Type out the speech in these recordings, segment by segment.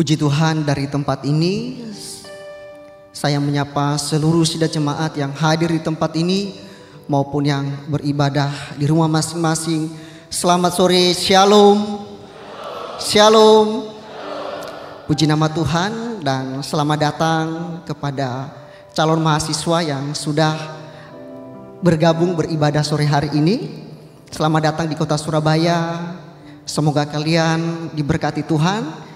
Puji Tuhan, dari tempat ini saya menyapa seluruh sidang jemaat yang hadir di tempat ini maupun yang beribadah di rumah masing-masing. Selamat sore, shalom. Shalom. Puji nama Tuhan dan selamat datang kepada calon mahasiswa yang sudah bergabung beribadah sore hari ini. Selamat datang di kota Surabaya. Semoga kalian diberkati Tuhan.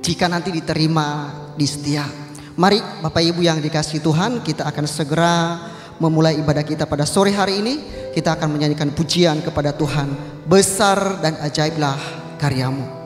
Jika nanti diterima di setia. Mari Bapak Ibu yang dikasihi Tuhan, kita akan segera memulai ibadah kita pada sore hari ini. Kita akan menyanyikan pujian kepada Tuhan. Besar dan ajaiblah karyamu.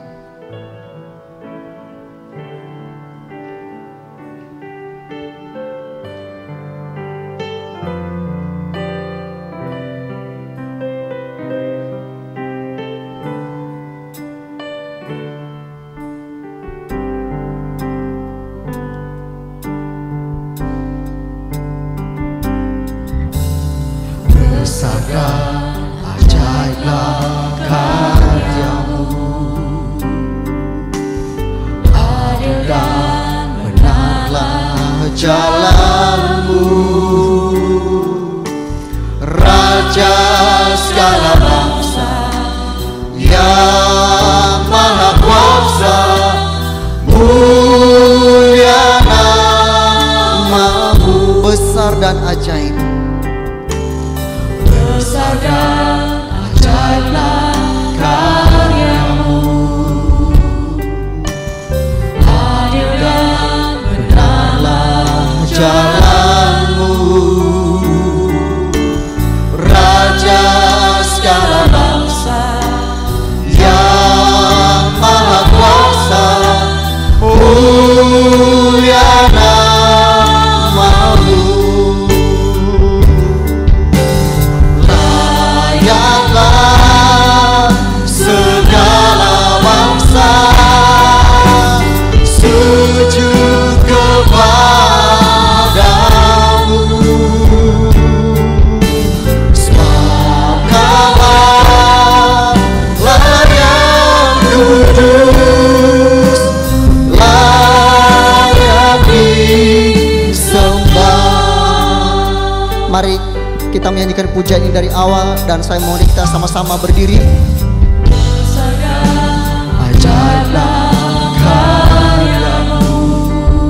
Jalanmu, Raja segala bangsa yang maha kuasa, mulia namamu. Besar dan ajaib. Besar dan ajaiblah karyamu. Adil dan benarlah jalanmu, Raja segala bangsa yang maha kuasa, mulia namamu. Layaklah segala bangsa sujud kepadamu, sebab Kaulah yang kudus, layak disembah. Mari kita menyanyikan pujian ini dari awal dan saya mohon kita sama-sama berdiri. Ajaiblah karyamu,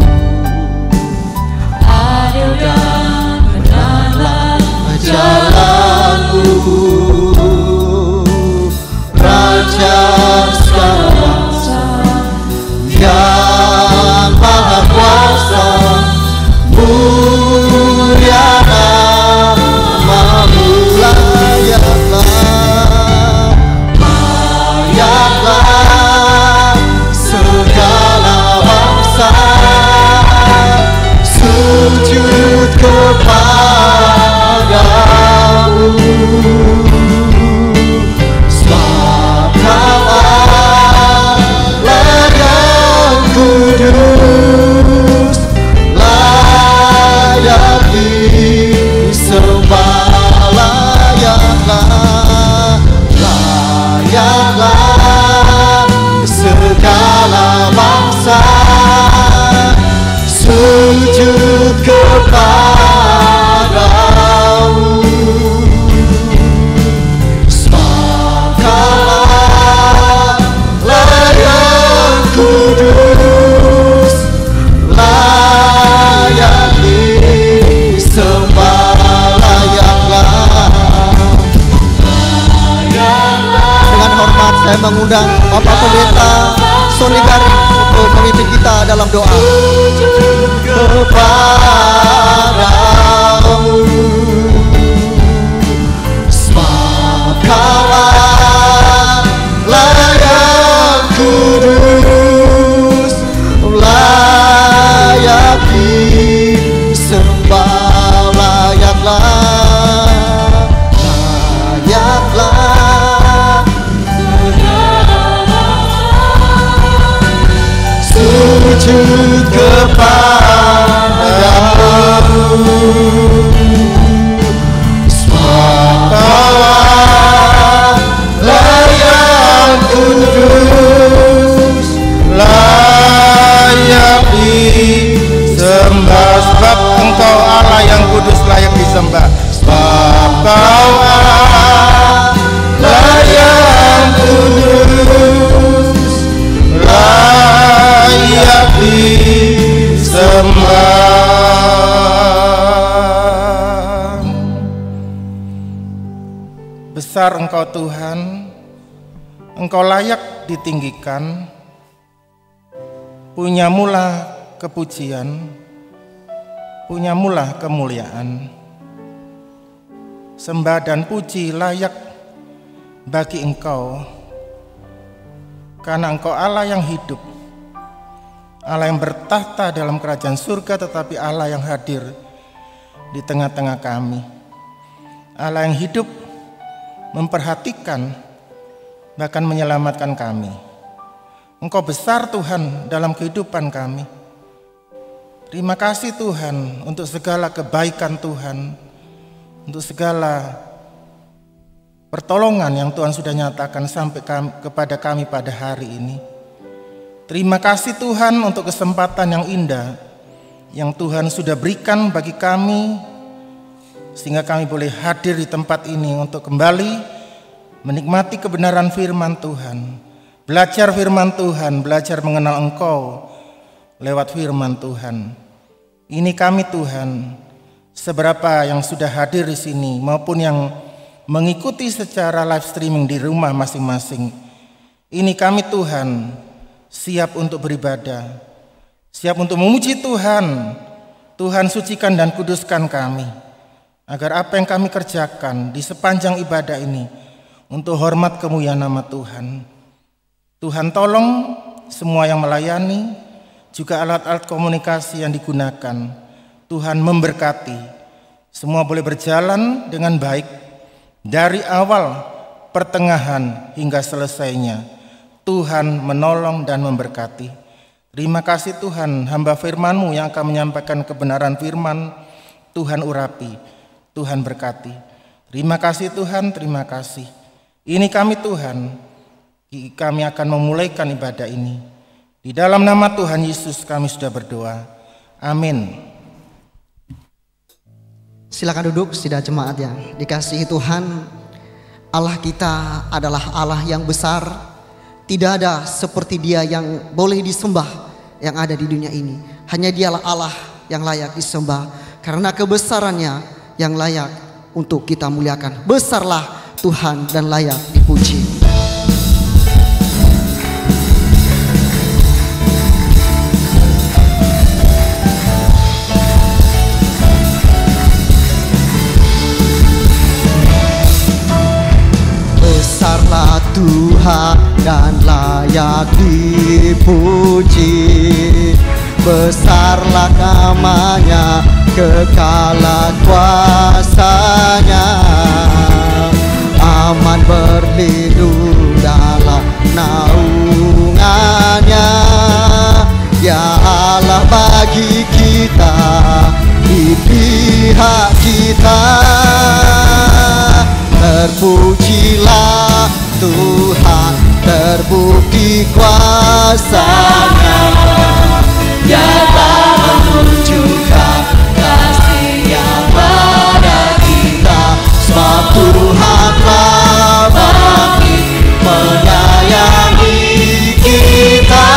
adil dan benarlah jalanmu, Raja segala bangsa yang maha kuasa, mulia namamu. Layaklah segala bangsa sujud kepadamu, sebab Kaulah yang kudus, layak disembah. Layaklah segala bangsa sujud kepadamu, sebab Kaulah yang kudus, layak disembah. Dengan hormat saya mengundang Bapak Pendeta Sony Garing untuk memimpin kita dalam doa. Kepadamu, sebab Kaulah yang kudus, layak disembah. Layaklah sujud kepadamu. sembah. Besar Engkau Tuhan, Engkau layak ditinggikan, punyamulah kepujian, punyamulah kemuliaan. Sembah dan puji layak bagi Engkau, karena Engkau Allah yang hidup, Allah yang bertahta dalam kerajaan surga, tetapi Allah yang hadir di tengah-tengah kami. Allah yang hidup, memperhatikan, bahkan menyelamatkan kami. Engkau besar Tuhan dalam kehidupan kami. Terima kasih Tuhan untuk segala kebaikan Tuhan, untuk segala pertolongan yang Tuhan sudah nyatakan sampai kepada kami pada hari ini. Terima kasih Tuhan untuk kesempatan yang indah yang Tuhan sudah berikan bagi kami, sehingga kami boleh hadir di tempat ini untuk kembali menikmati kebenaran firman Tuhan, belajar firman Tuhan, belajar mengenal Engkau lewat firman Tuhan. Ini kami Tuhan, seberapa yang sudah hadir di sini maupun yang mengikuti secara live streaming di rumah masing-masing. Ini kami Tuhan, siap untuk beribadah, siap untuk memuji Tuhan. Tuhan sucikan dan kuduskan kami, agar apa yang kami kerjakan di sepanjang ibadah ini untuk hormat kemuliaan nama Tuhan. Tuhan tolong semua yang melayani, juga alat-alat komunikasi yang digunakan. Tuhan memberkati, semua boleh berjalan dengan baik dari awal, pertengahan hingga selesainya. Tuhan menolong dan memberkati. Terima kasih Tuhan, hamba firman-Mu yang akan menyampaikan kebenaran firman, Tuhan urapi, Tuhan berkati. Terima kasih Tuhan, terima kasih. Ini kami Tuhan, kami akan memulaikan ibadah ini. Di dalam nama Tuhan Yesus kami sudah berdoa. Amin. Silakan duduk sidang jemaat yang dikasihi Tuhan. Allah kita adalah Allah yang besar. Tidak ada seperti Dia yang boleh disembah yang ada di dunia ini. Hanya Dialah Allah yang layak disembah, karena kebesarannya yang layak untuk kita muliakan. Besarlah Tuhan dan layak dipuji. Besarlah Tuhan dan layak dipuji. Besarlah namanya, kekal kuasanya. Aman berlindung dalam naungannya. Ya Allah bagi kita, di pihak kita. Terpujilah Tuhan, terbukti kuasanya. Nyata menunjukkan kasih-Nya pada kita. Sebab Tuhanlah bagi menyayangi kita.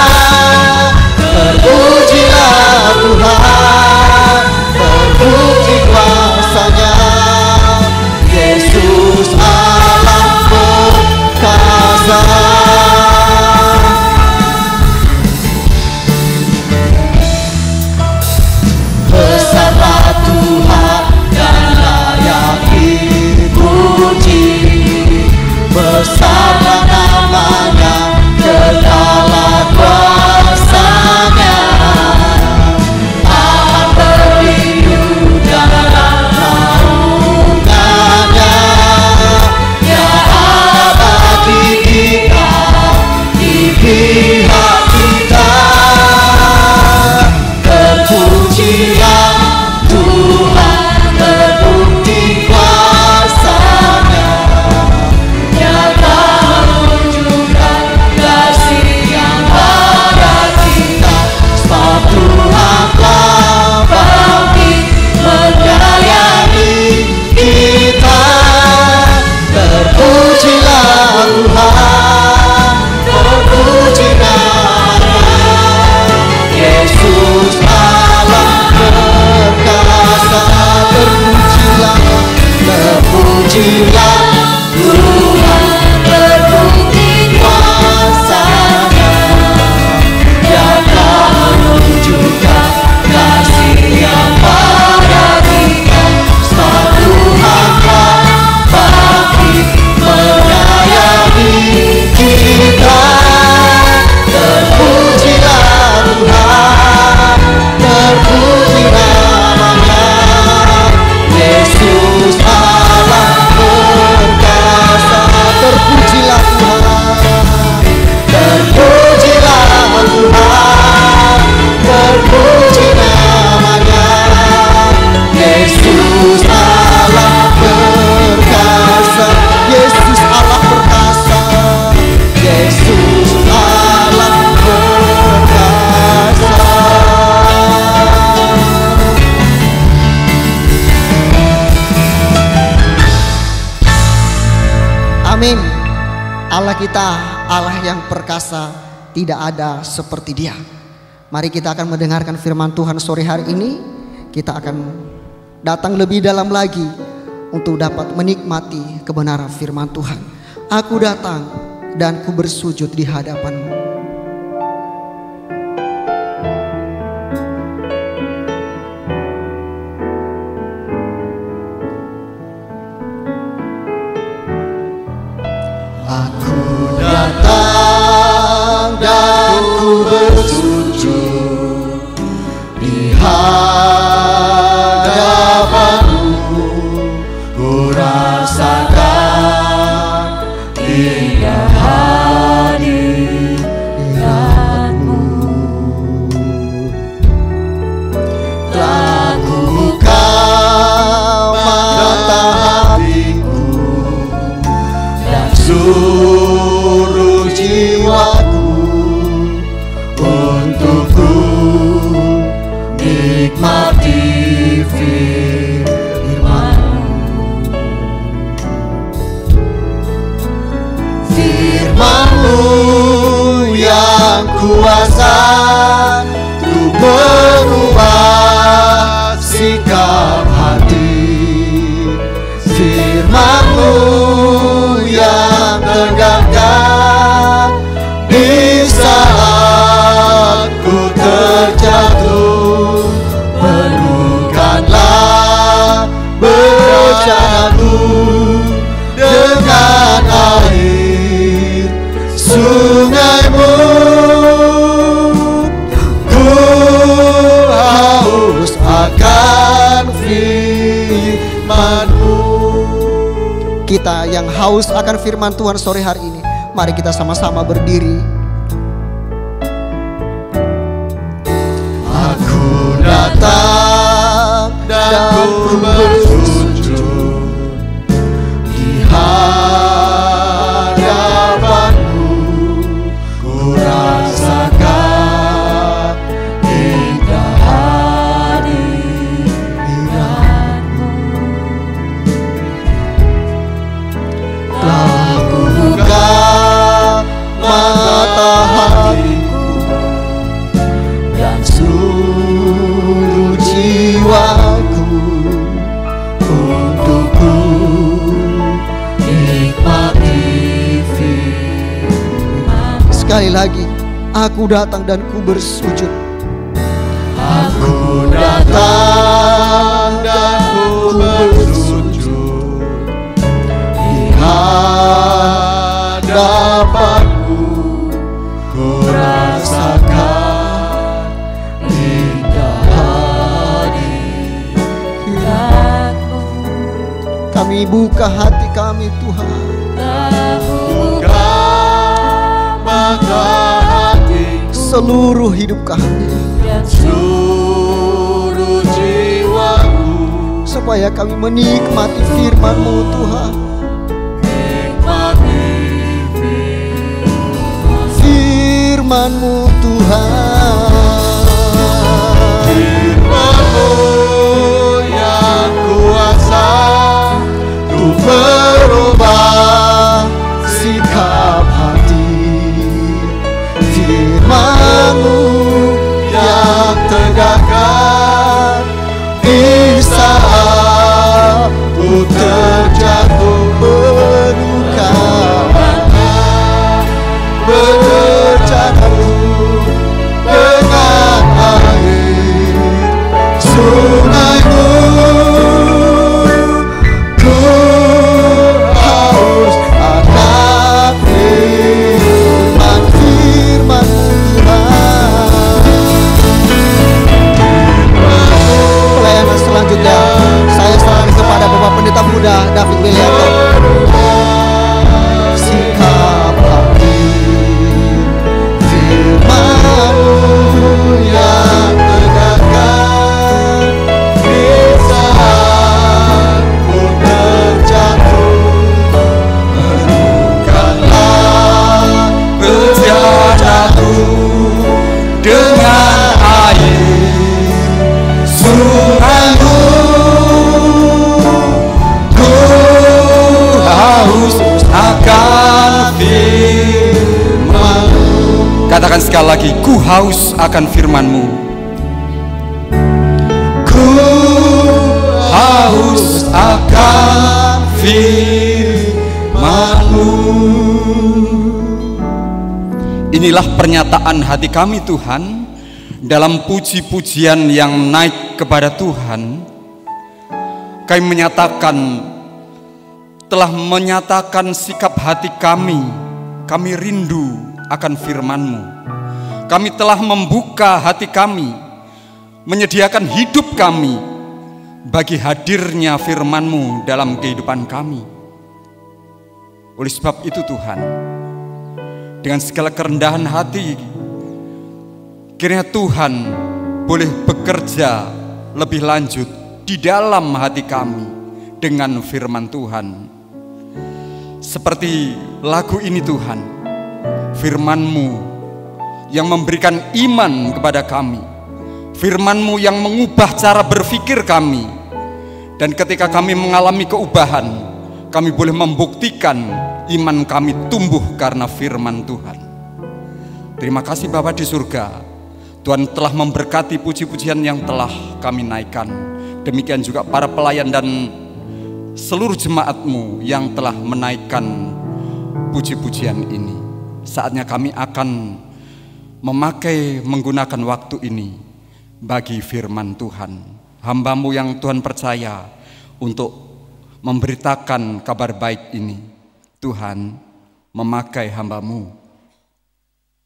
Terpujilah Tuhan, terbukti kuasanya. Yesus Allah perkasa. Allah kita, Allah yang perkasa, tidak ada seperti Dia. Mari kita akan mendengarkan firman Tuhan sore hari ini. Kita akan datang lebih dalam lagi untuk dapat menikmati kebenaran firman Tuhan. Aku datang dan ku bersujud di hadapan-Mu. Aku datang dan ku bersujud di hadapan-Mu. Ku rasakan indah hadirat-Mu. Telah ku buka mata hatiku dan seluruh jiwaku untuk ku nikmati firman-Mu. Firman-Mu yang kuasa untuk berubah sikap hati. Firman-Mu yang tegakkan di saat ku terjatuh. Penuhkanlah bencanaku dengan air sungai-Mu. Ku haus akan firman-Mu. Kita yang haus akan firman Tuhan sore hari ini, mari kita sama-sama berdiri. Aku datang dan ku bersujud di hadapan-Mu. Ku rasakan indah hadirat-Mu. Telah ku buka mata hatiku dan seluruh jiwaku untuk ku nikmati firman. Sekali lagi, aku datang dan ku bersujud. Aku datang dan ku bersujud di hadapan-Mu. Ku rasakan indah hadirat-Mu. Kami buka hati kami, Tuhan. Buka mata hatiku Seluruh hidup kami, dan seluruh jiwaku supaya kami menikmati firman-Mu, Tuhan. nikmati Firman-Mu, Tuhan. firman-Mu yang kuasa untuk berubah sikap hati. Firman-Mu yang tegakkan di saat ku terjatuh. Penuhkanlah bencanaku dengan air sungai-Mu. Ku haus akan firman-Mu, Tuhan. Pelayanan selanjutnya katakan sekali lagi, ku haus akan firman-Mu. Ku haus akan firman-Mu. Inilah pernyataan hati kami Tuhan, dalam puji-pujian yang naik kepada Tuhan. Kami telah menyatakan sikap hati kami rindu akan firman-Mu. Kami telah membuka hati kami, menyediakan hidup kami bagi hadirnya firman-Mu dalam kehidupan kami. Oleh sebab itu Tuhan, dengan segala kerendahan hati, kiranya Tuhan boleh bekerja lebih lanjut di dalam hati kami dengan firman Tuhan. Seperti lagu ini Tuhan, firman-Mu yang memberikan iman kepada kami, firman-Mu yang mengubah cara berpikir kami, dan ketika kami mengalami keubahan, kami boleh membuktikan iman kami tumbuh karena firman Tuhan. Terima kasih Bapa di surga, Tuhan telah memberkati puji-pujian yang telah kami naikkan. Demikian juga para pelayan dan seluruh jemaat-Mu yang telah menaikkan puji-pujian ini. Saatnya kami akan menggunakan waktu ini bagi firman Tuhan. Hamba-Mu yang Tuhan percaya untuk memberitakan kabar baik ini. Tuhan, memakai hamba-Mu.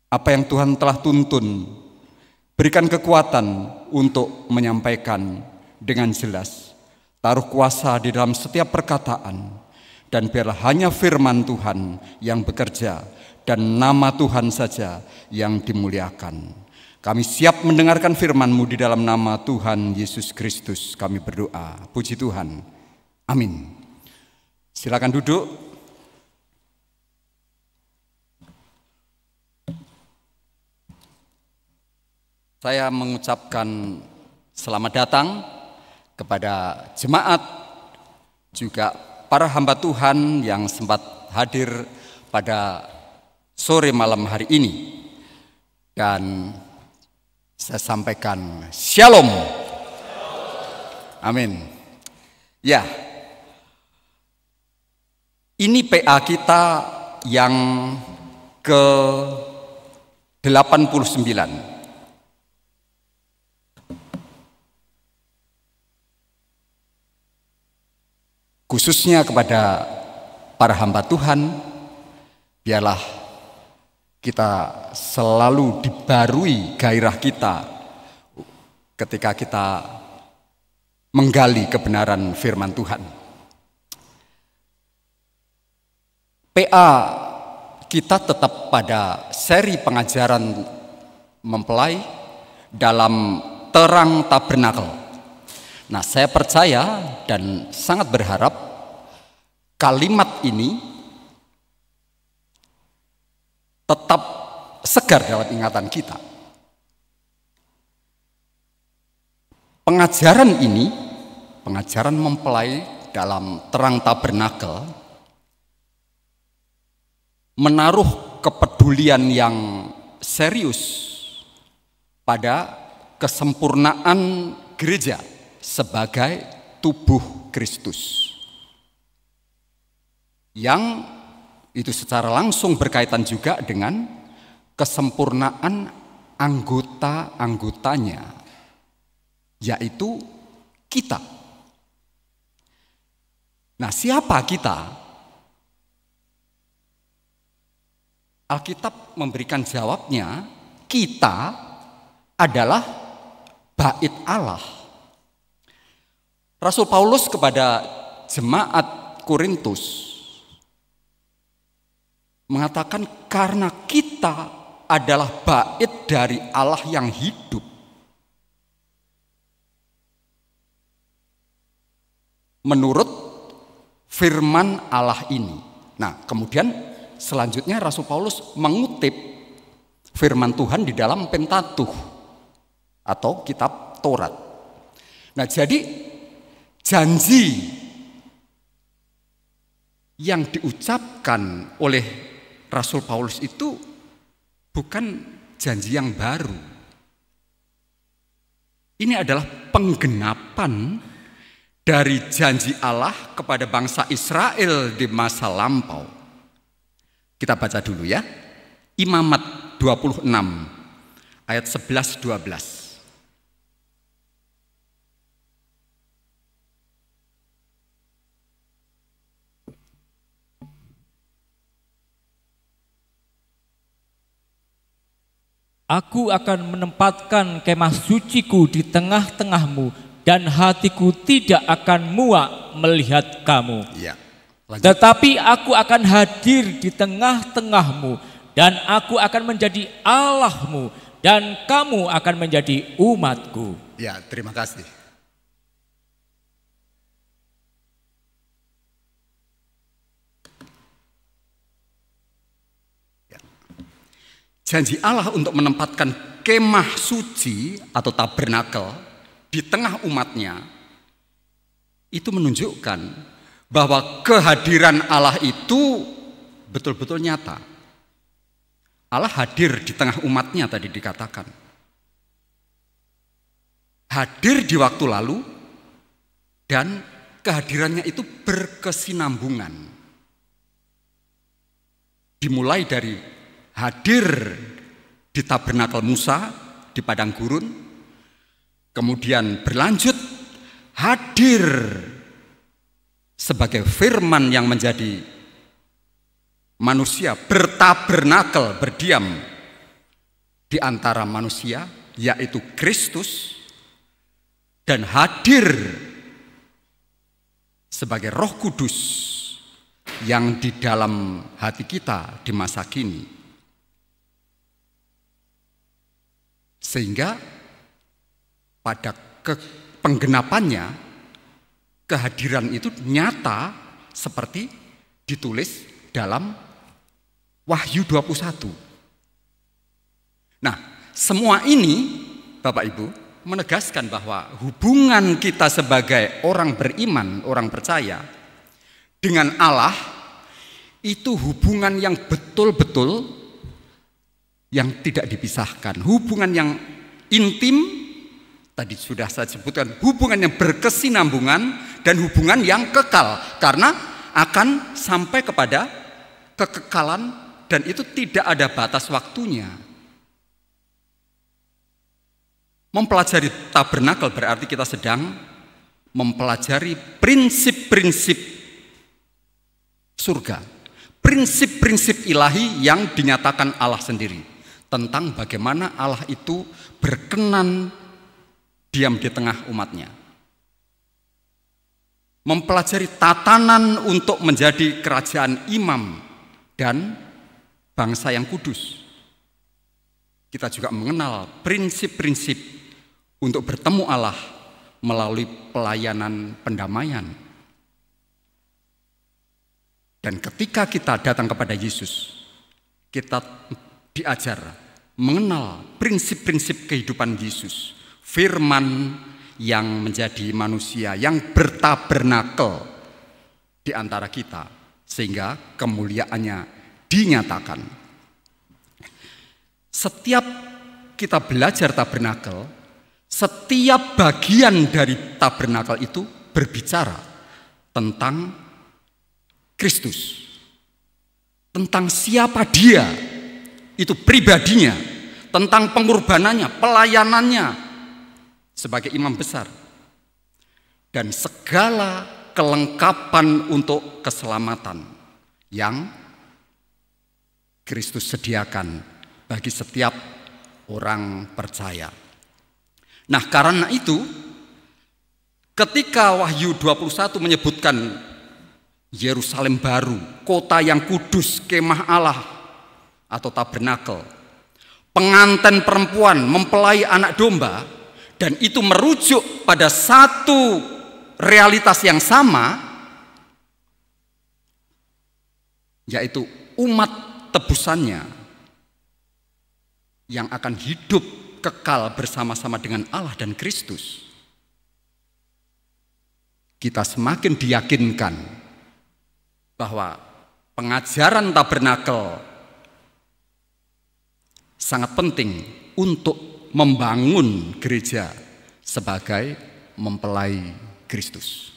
Apa yang Tuhan telah tuntun, berikan kekuatan untuk menyampaikan dengan jelas. Taruh kuasa di dalam setiap perkataan, dan biarlah hanya firman Tuhan yang bekerja, dan nama Tuhan saja yang dimuliakan. Kami siap mendengarkan firman-Mu di dalam nama Tuhan Yesus Kristus. Kami berdoa. Puji Tuhan. Amin. Silakan duduk. Saya mengucapkan selamat datang kepada jemaat, juga para hamba Tuhan yang sempat hadir pada sore malam hari ini. Dan saya sampaikan Shalom. Amin. Ya, ini PA kita yang ke-89. Khususnya kepada para hamba Tuhan, biarlah kita selalu dibarui gairah kita ketika kita menggali kebenaran firman Tuhan. PA kita tetap pada seri pengajaran mempelai dalam terang tabernakel. Nah, saya percaya dan sangat berharap kalimat ini tetap segar dalam ingatan kita. Pengajaran ini, pengajaran mempelai dalam terang tabernakel, menaruh kepedulian yang serius pada kesempurnaan gereja sebagai tubuh Kristus, yang itu secara langsung berkaitan juga dengan kesempurnaan anggota-anggotanya, yaitu kita. Nah, siapa kita? Alkitab memberikan jawabnya, kita adalah bait Allah. Rasul Paulus kepada jemaat Korintus mengatakan, karena kita adalah bait dari Allah yang hidup. Menurut firman Allah ini. Nah, kemudian selanjutnya Rasul Paulus mengutip firman Tuhan di dalam Pentateuch atau kitab Taurat. Nah, jadi janji yang diucapkan oleh Rasul Paulus itu bukan janji yang baru. Ini adalah penggenapan dari janji Allah kepada bangsa Israel di masa lampau. Kita baca dulu ya. Imamat 26 ayat 11-12. Aku akan menempatkan kemah suciku di tengah-tengahmu, dan hatiku tidak akan muak melihat kamu. Ya, tetapi aku akan hadir di tengah-tengahmu, dan aku akan menjadi Allahmu, dan kamu akan menjadi umatku. Ya, terima kasih. Janji Allah untuk menempatkan kemah suci atau tabernakel di tengah umatnya itu menunjukkan bahwa kehadiran Allah itu betul-betul nyata. Allah hadir di tengah umatnya tadi dikatakan. Hadir di waktu lalu dan kehadirannya itu berkesinambungan. Dimulai dari hadir di tabernakel Musa di padang gurun, kemudian berlanjut hadir sebagai firman yang menjadi manusia, bertabernakel, berdiam di antara manusia, yaitu Kristus, dan hadir sebagai Roh Kudus yang di dalam hati kita di masa kini. Sehingga pada penggenapannya kehadiran itu nyata seperti ditulis dalam Wahyu 21. Nah, semua ini Bapak Ibu menegaskan bahwa hubungan kita sebagai orang beriman, orang percaya dengan Allah itu hubungan yang betul-betul yang tidak dipisahkan, hubungan yang intim, tadi sudah saya sebutkan, hubungan yang berkesinambungan dan hubungan yang kekal, karena akan sampai kepada kekekalan dan itu tidak ada batas waktunya. Mempelajari tabernakel berarti kita sedang mempelajari prinsip-prinsip surga, prinsip-prinsip ilahi yang dinyatakan Allah sendiri, tentang bagaimana Allah itu berkenan diam di tengah umatnya. Mempelajari tatanan untuk menjadi kerajaan imam dan bangsa yang kudus. Kita juga mengenal prinsip-prinsip untuk bertemu Allah melalui pelayanan pendamaian. Dan ketika kita datang kepada Yesus, kita diajar mengenal prinsip-prinsip kehidupan Yesus, firman yang menjadi manusia, yang bertabernakel di antara kita, sehingga kemuliaannya dinyatakan. Setiap kita belajar tabernakel, setiap bagian dari tabernakel itu berbicara tentang Kristus, tentang siapa Dia, itu pribadinya, tentang pengorbanannya, pelayanannya sebagai imam besar, dan segala kelengkapan untuk keselamatan yang Kristus sediakan bagi setiap orang percaya. Nah, karena itu ketika Wahyu 21 menyebutkan Yerusalem baru, kota yang kudus, kemah Allah atau tabernakel, pengantin perempuan mempelai anak domba, dan itu merujuk pada satu realitas yang sama, yaitu umat tebusannya yang akan hidup kekal bersama-sama dengan Allah dan Kristus. Kita semakin diyakinkan bahwa pengajaran tabernakel sangat penting untuk membangun gereja sebagai mempelai Kristus.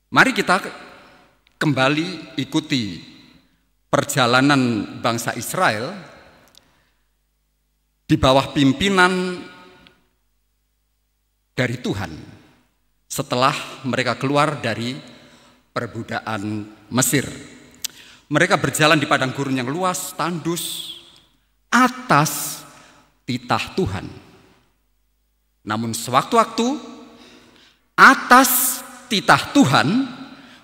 Mari kita kembali ikuti perjalanan bangsa Israel di bawah pimpinan dari Tuhan setelah mereka keluar dari perbudakan Mesir. Mereka berjalan di padang gurun yang luas, tandus, atas titah Tuhan. Namun sewaktu-waktu atas titah Tuhan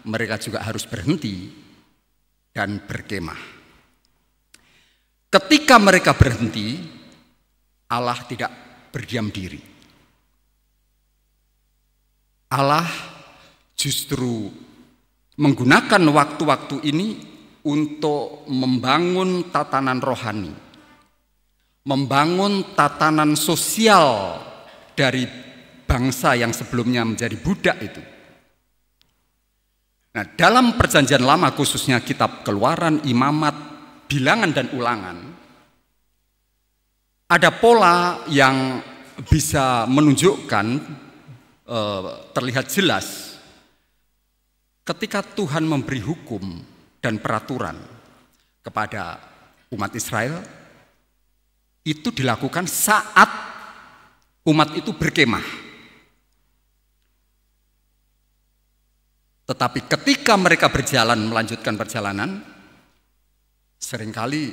mereka juga harus berhenti dan berkemah. Ketika mereka berhenti, Allah tidak berdiam diri. Allah justru menggunakan waktu-waktu ini untuk membangun tatanan rohani, membangun tatanan sosial dari bangsa yang sebelumnya menjadi budak itu. Nah, dalam perjanjian lama khususnya kitab Keluaran, Imamat, Bilangan dan Ulangan, ada pola yang bisa menunjukkan terlihat jelas ketika Tuhan memberi hukum dan peraturan kepada umat Israel, itu dilakukan saat umat itu berkemah. Tetapi ketika mereka berjalan melanjutkan perjalanan, seringkali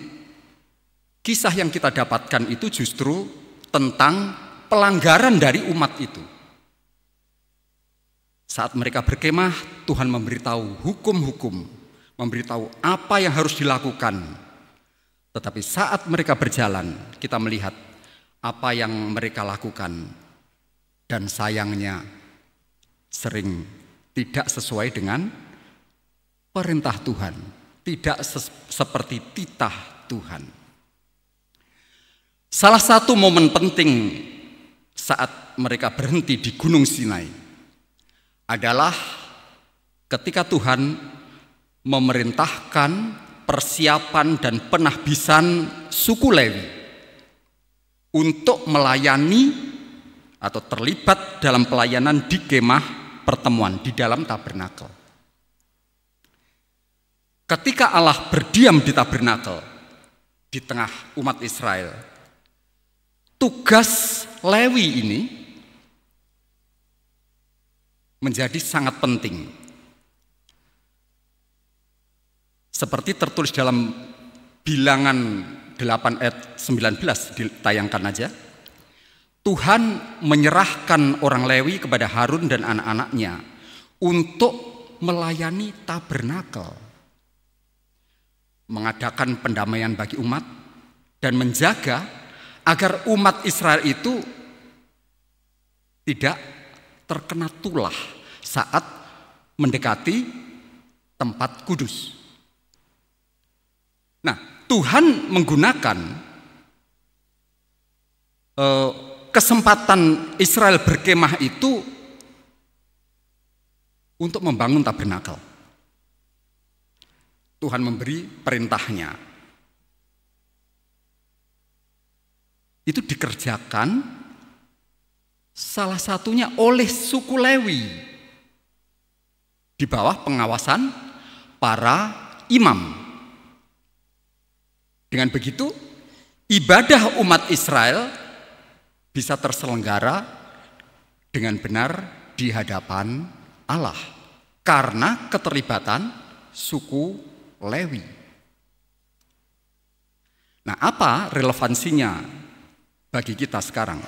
kisah yang kita dapatkan itu justru tentang pelanggaran dari umat itu. Saat mereka berkemah, Tuhan memberitahu hukum-hukum, memberitahu apa yang harus dilakukan. Tetapi saat mereka berjalan, kita melihat apa yang mereka lakukan. Dan sayangnya sering tidak sesuai dengan perintah Tuhan, tidak seperti titah Tuhan. Salah satu momen penting saat mereka berhenti di Gunung Sinai adalah ketika Tuhan memerintahkan persiapan dan penahbisan suku Lewi untuk melayani atau terlibat dalam pelayanan di kemah pertemuan di dalam tabernakel. Ketika Allah berdiam di tabernakel di tengah umat Israel, tugas Lewi ini menjadi sangat penting. Seperti tertulis dalam Bilangan 8 ayat 19, ditayangkan aja. Tuhan menyerahkan orang Lewi kepada Harun dan anak-anaknya untuk melayani tabernakel, mengadakan pendamaian bagi umat, dan menjaga agar umat Israel itu tidak terkena tulah saat mendekati tempat kudus. Nah, Tuhan menggunakan kesempatan Israel berkemah itu untuk membangun tabernakel. Tuhan memberi perintahnya. Itu dikerjakan salah satunya oleh suku Lewi di bawah pengawasan para imam. Dengan begitu, ibadah umat Israel bisa terselenggara dengan benar di hadapan Allah karena keterlibatan suku Lewi. Nah, apa relevansinya bagi kita sekarang?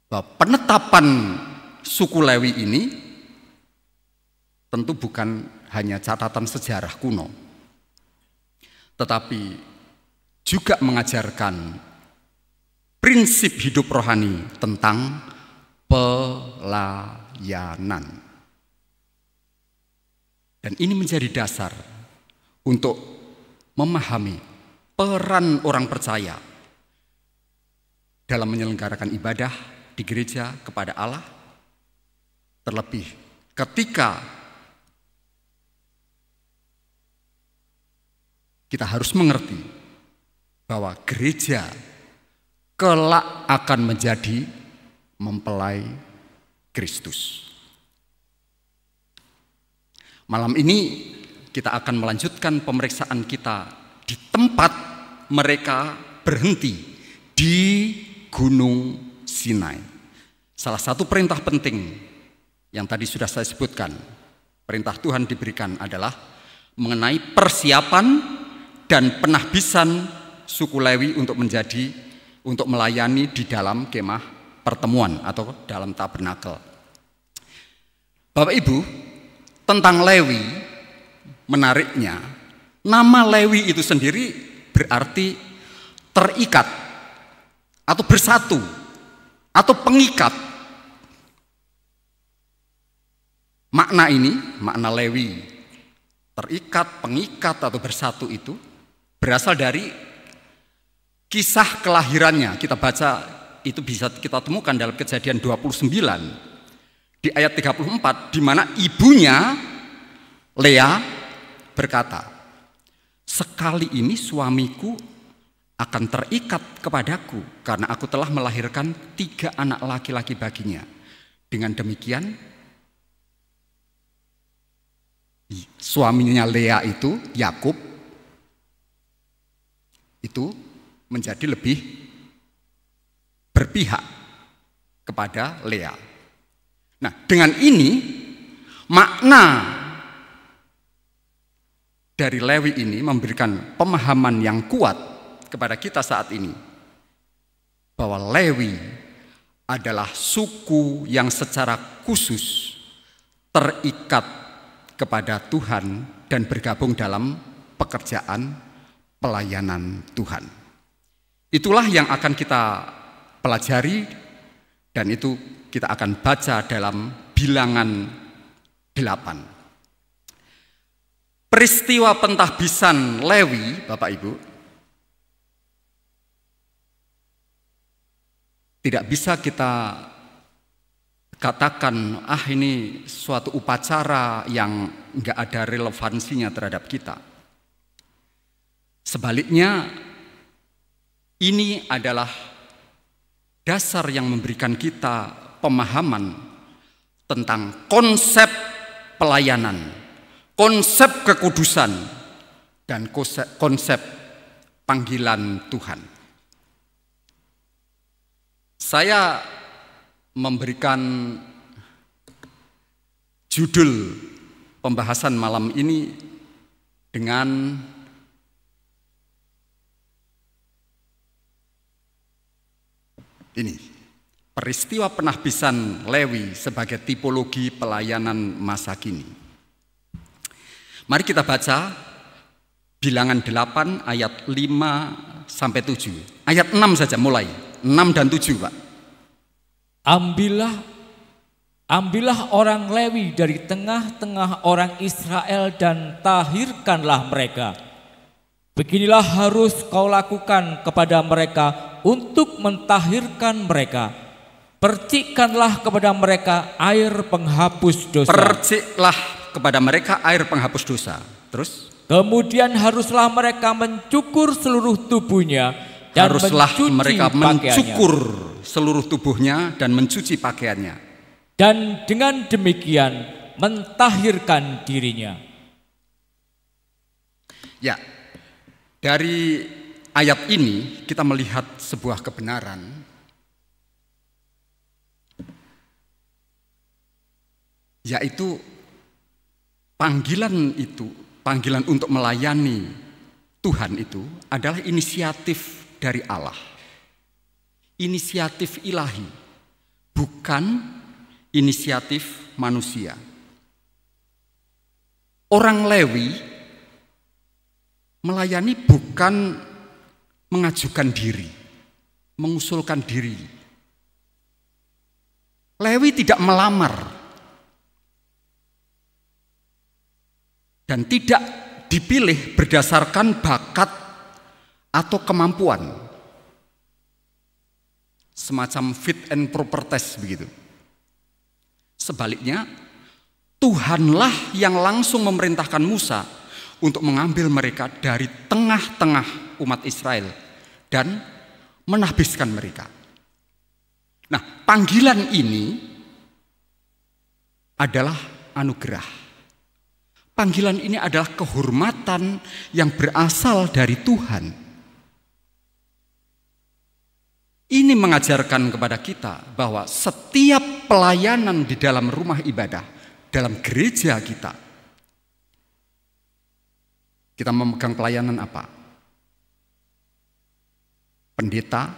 Bahwa penetapan suku Lewi ini tentu bukan hanya catatan sejarah kuno, tetapi juga mengajarkan prinsip hidup rohani tentang pelayanan. Dan ini menjadi dasar untuk memahami peran orang percaya dalam menyelenggarakan ibadah di gereja kepada Allah, terlebih ketika kita harus mengerti bahwa gereja kelak akan menjadi mempelai Kristus. Malam ini kita akan melanjutkan pemeriksaan kita di tempat mereka berhenti di Gunung Sinai. Salah satu perintah penting yang tadi sudah saya sebutkan, perintah Tuhan diberikan adalah mengenai persiapan dan penahbisan suku Lewi untuk melayani di dalam kemah pertemuan atau dalam tabernakel. Bapak Ibu, tentang Lewi, menariknya, nama Lewi itu sendiri berarti terikat atau bersatu atau pengikat. Makna Lewi, terikat, pengikat atau bersatu itu berasal dari kisah kelahirannya. Kita baca, itu bisa kita temukan dalam Kejadian 29 di ayat 34, di mana ibunya Lea berkata, "Sekali ini suamiku akan terikat kepadaku karena aku telah melahirkan 3 anak laki-laki baginya. Dengan demikian suaminya Lea itu, Yakub, itu menjadi lebih berpihak kepada Lea." Nah, dengan ini makna dari Lewi ini memberikan pemahaman yang kuat kepada kita saat ini bahwa Lewi adalah suku yang secara khusus terikat kepada Tuhan dan bergabung dalam pekerjaan pelayanan Tuhan. Itulah yang akan kita pelajari dan itu kita akan baca dalam Bilangan 8. Peristiwa pentahbisan Lewi, Bapak Ibu, tidak bisa kita katakan, ini suatu upacara yang enggak ada relevansinya terhadap kita. Sebaliknya, ini adalah dasar yang memberikan kita pemahaman tentang konsep pelayanan, konsep kekudusan, dan konsep panggilan Tuhan. Saya memberikan judul pembahasan malam ini dengan ini, peristiwa penahbisan Lewi sebagai tipologi pelayanan masa kini. Mari kita baca Bilangan 8 ayat 5 sampai 7. Ayat 6 saja mulai. 6 dan 7, Pak. Ambillah orang Lewi dari tengah-tengah orang Israel dan tahirkanlah mereka. Beginilah harus kau lakukan kepada mereka untuk mentahirkan mereka. Percikkanlah kepada mereka air penghapus dosa. Perciklah kepada mereka air penghapus dosa. Terus? Kemudian haruslah mereka mencukur seluruh tubuhnya dan mencukur seluruh tubuhnya dan mencuci pakaiannya. Dan dengan demikian mentahirkan dirinya. Ya, dari ayat ini kita melihat sebuah kebenaran, yaitu panggilan untuk melayani Tuhan itu adalah inisiatif dari Allah. Inisiatif ilahi, bukan inisiatif manusia. Orang Lewi melayani bukan mengajukan diri, mengusulkan diri. Lewi tidak melamar dan tidak dipilih berdasarkan bakat atau kemampuan. Semacam fit and proper test begitu. Sebaliknya, Tuhanlah yang langsung memerintahkan Musa untuk mengambil mereka dari tengah-tengah umat Israel dan menahbiskan mereka. Nah, panggilan ini adalah anugerah. Panggilan ini adalah kehormatan yang berasal dari Tuhan. Ini mengajarkan kepada kita bahwa setiap pelayanan di dalam rumah ibadah, dalam gereja kita memegang pelayanan apa? Pendeta,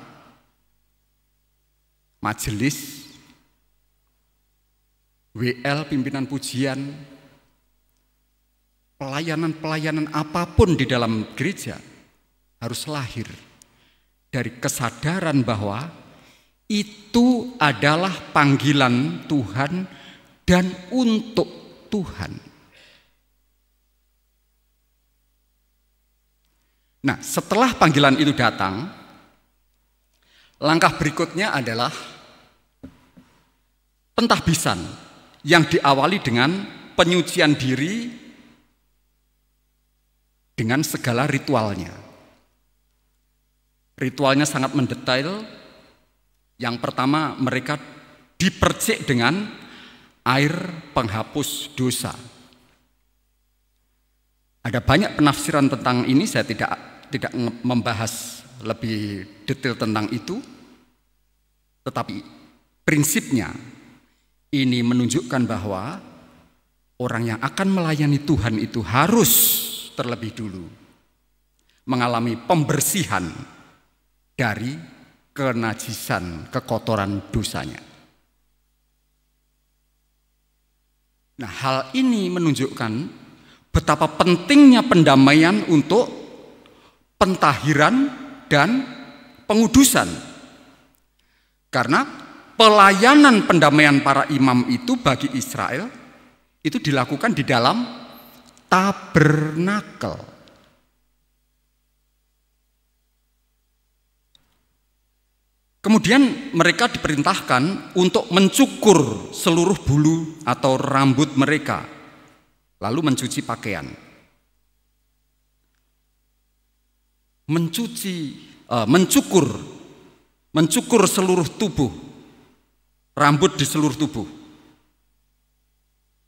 majelis, WL, pimpinan pujian, pelayanan-pelayanan apapun di dalam gereja harus lahir dari kesadaran bahwa itu adalah panggilan Tuhan dan untuk Tuhan. Nah, setelah panggilan itu datang, langkah berikutnya adalah pentahbisan yang diawali dengan penyucian diri dengan segala ritualnya. Ritualnya sangat mendetail. Yang pertama, mereka dipercik dengan air penghapus dosa. Ada banyak penafsiran tentang ini, saya tidak membahas lebih detail tentang itu. Tetapi prinsipnya ini menunjukkan bahwa orang yang akan melayani Tuhan itu harus terlebih dulu mengalami pembersihan dari kenajisan, kekotoran dosanya. Nah, hal ini menunjukkan betapa pentingnya pendamaian untuk pentahiran dan pengudusan. Karena pelayanan pendamaian para imam itu bagi Israel itu dilakukan di dalam tabernakel. Kemudian mereka diperintahkan untuk mencukur seluruh bulu atau rambut mereka, lalu mencuci pakaian. Mencukur seluruh tubuh, rambut di seluruh tubuh.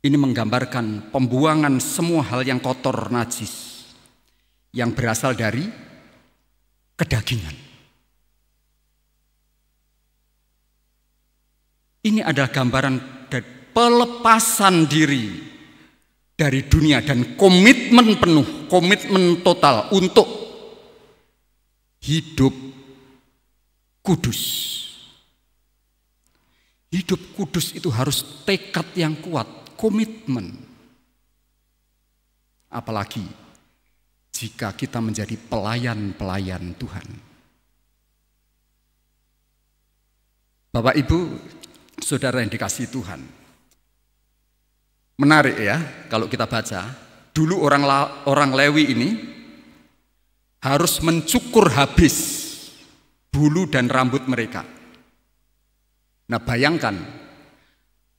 Ini menggambarkan pembuangan semua hal yang kotor, najis, yang berasal dari kedagingan. Ini adalah gambaran dari pelepasan diri dari dunia dan komitmen penuh, komitmen total untuk hidup kudus. Hidup kudus itu harus tekad yang kuat, komitmen. Apalagi jika kita menjadi pelayan-pelayan Tuhan. Bapak, Ibu, saudara yang dikasihi Tuhan. Menarik ya kalau kita baca. Dulu orang Lewi ini harus mencukur habis bulu dan rambut mereka. Nah, bayangkan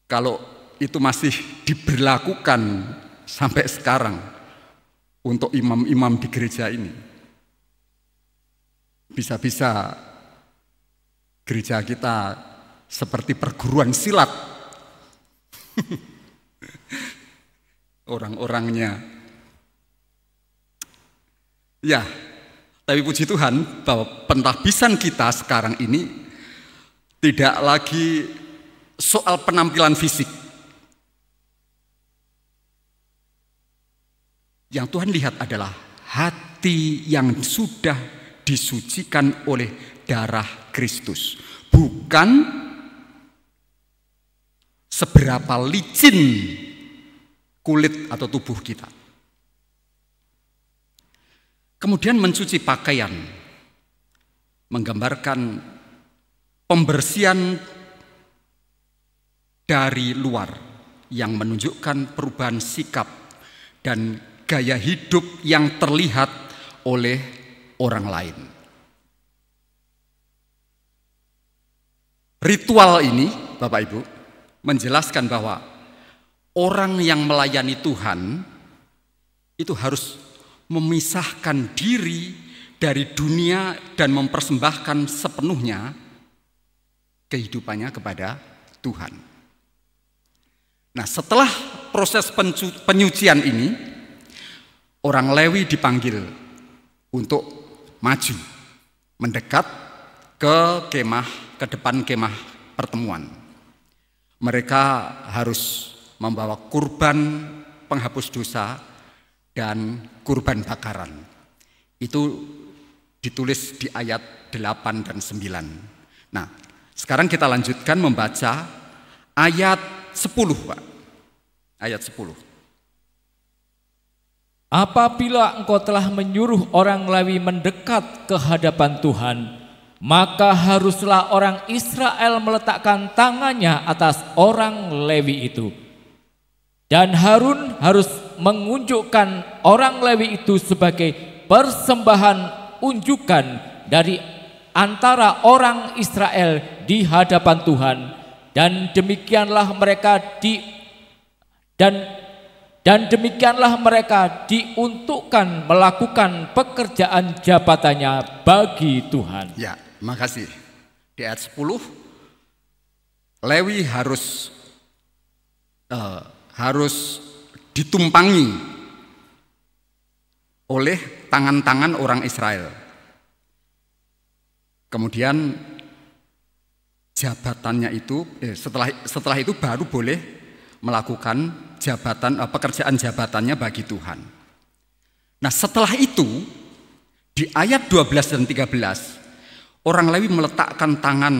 kalau itu masih diberlakukan sampai sekarang untuk imam-imam di gereja ini. Bisa-bisa gereja kita seperti perguruan silat. Orang-orangnya. Ya, tapi puji Tuhan bahwa pentahbisan kita sekarang ini tidak lagi soal penampilan fisik. Yang Tuhan lihat adalah hati yang sudah disucikan oleh darah Kristus. Bukan seberapa licin kulit atau tubuh kita. Kemudian mencuci pakaian, menggambarkan pembersihan dari luar yang menunjukkan perubahan sikap dan gaya hidup yang terlihat oleh orang lain. Ritual ini, Bapak Ibu, menjelaskan bahwa orang yang melayani Tuhan itu harus memisahkan diri dari dunia dan mempersembahkan sepenuhnya kehidupannya kepada Tuhan. Nah, setelah proses penyucian ini, orang Lewi dipanggil untuk maju, mendekat ke depan kemah pertemuan. Mereka harus membawa kurban penghapus dosa dan kurban bakaran. Itu ditulis di ayat 8 dan 9. Nah, sekarang kita lanjutkan membaca ayat 10, Pak. Ayat 10. Apabila engkau telah menyuruh orang Lewi mendekat ke hadapan Tuhan, maka haruslah orang Israel meletakkan tangannya atas orang Lewi itu. Dan Harun harus mengunjukkan orang Lewi itu sebagai persembahan unjukan dari antara orang Israel di hadapan Tuhan, dan demikianlah mereka diuntukkan melakukan pekerjaan jabatannya bagi Tuhan. Ya, makasih. Di ayat 10, Lewi harus ditumpangi oleh tangan-tangan orang Israel. Kemudian jabatannya itu setelah itu baru boleh melakukan pekerjaan jabatannya bagi Tuhan. Nah, setelah itu di ayat 12 dan 13 orang Lewi meletakkan tangan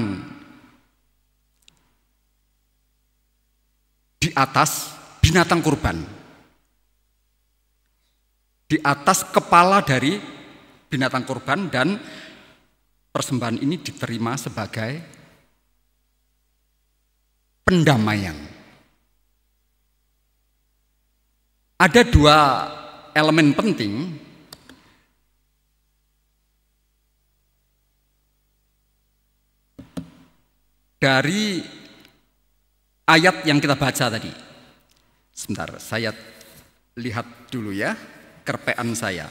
di atas binatang kurban, di atas kepala dari binatang kurban, dan persembahan ini diterima sebagai pendamaian. Ada dua elemen penting dari ayat yang kita baca tadi. Sebentar, saya lihat dulu ya kerpean saya.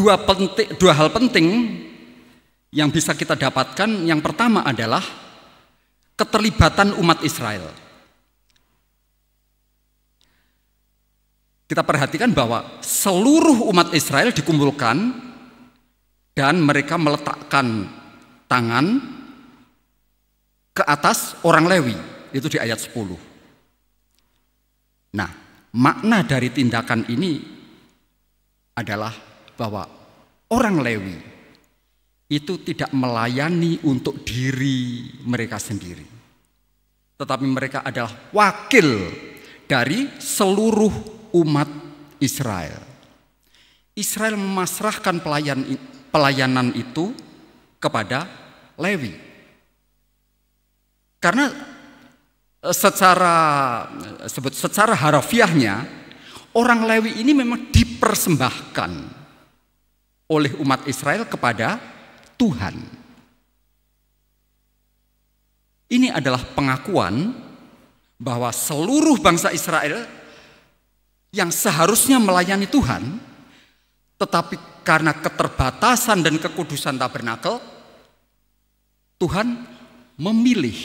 Dua hal penting yang bisa kita dapatkan. Yang pertama adalah keterlibatan umat Israel. Kita perhatikan bahwa seluruh umat Israel dikumpulkan dan mereka meletakkan tangan ke atas orang Lewi, itu di ayat 10. Nah, makna dari tindakan ini adalah bahwa orang Lewi itu tidak melayani untuk diri mereka sendiri, tetapi mereka adalah wakil dari seluruh umat Israel. Israel memasrahkan pelayanan itu kepada Lewi. Karena secara harafiahnya orang Lewi ini memang dipersembahkan oleh umat Israel kepada Tuhan. Ini adalah pengakuan bahwa seluruh bangsa Israel yang seharusnya melayani Tuhan, tetapi karena keterbatasan dan kekudusan tabernakel, Tuhan memilih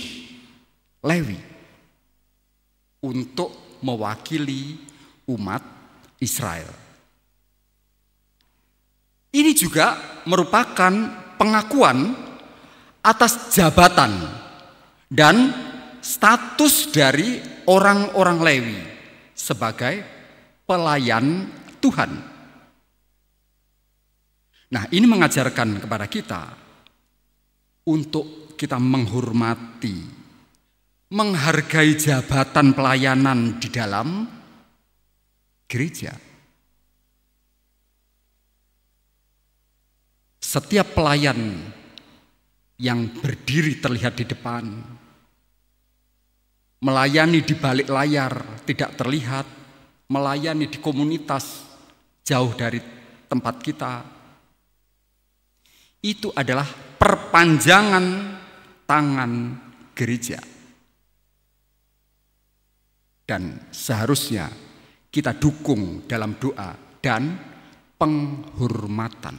Lewi untuk mewakili umat Israel. Ini juga merupakan pengakuan atas jabatan dan status dari orang-orang Lewi sebagai pelayan Tuhan. Nah, ini mengajarkan kepada kita untuk kita menghormati, menghargai jabatan pelayanan di dalam gereja. Setiap pelayan yang berdiri terlihat di depan, melayani di balik layar tidak terlihat, melayani di komunitas jauh dari tempat kita, itu adalah perpanjangan tangan gereja. Dan seharusnya kita dukung dalam doa dan penghormatan.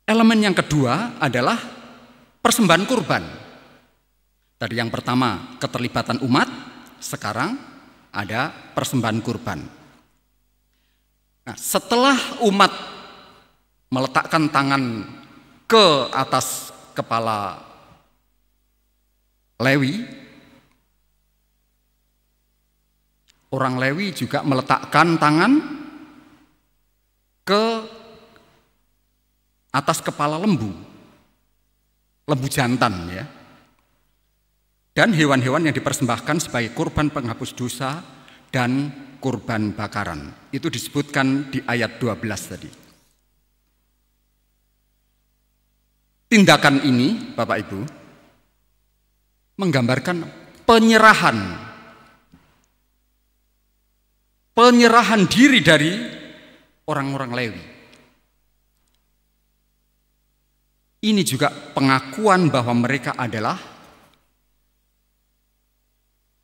Elemen yang kedua adalah persembahan kurban. Tadi yang pertama keterlibatan umat, sekarang ada persembahan kurban. Nah, setelah umat meletakkan tangan ke atas kepala Lewi, orang Lewi juga meletakkan tangan ke atas kepala lembu jantan ya. Dan hewan-hewan yang dipersembahkan sebagai kurban penghapus dosa dan kurban bakaran. Itu disebutkan di ayat 12 tadi. Tindakan ini, Bapak Ibu, menggambarkan penyerahan diri dari orang-orang Lewi. Ini juga pengakuan bahwa mereka adalah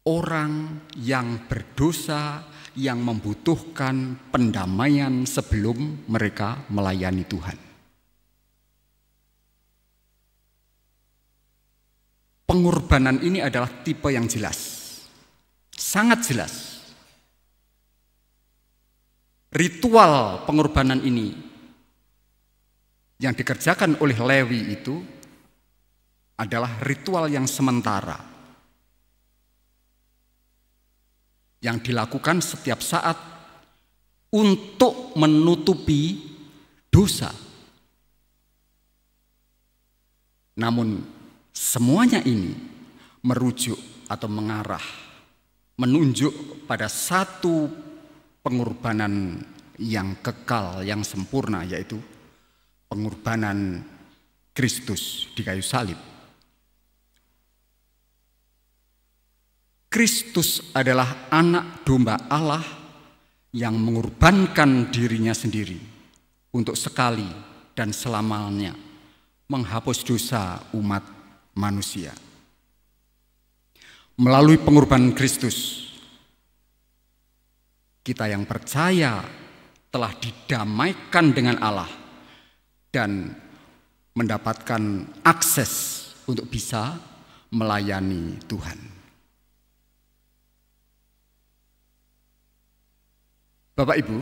orang yang berdosa, yang membutuhkan pendamaian sebelum mereka melayani Tuhan. Pengorbanan ini adalah tipe yang jelas, sangat jelas. Ritual pengorbanan ini yang dikerjakan oleh Lewi itu adalah ritual yang sementara, yang dilakukan setiap saat untuk menutupi dosa. Namun semuanya ini merujuk atau mengarah, menunjuk pada satu pengorbanan yang kekal, yang sempurna, yaitu pengorbanan Kristus di kayu salib. Kristus adalah anak domba Allah yang mengorbankan dirinya sendiri untuk sekali dan selamanya menghapus dosa umat manusia. Melalui pengorbanan Kristus, kita yang percaya telah didamaikan dengan Allah dan mendapatkan akses untuk bisa melayani Tuhan. Bapak Ibu,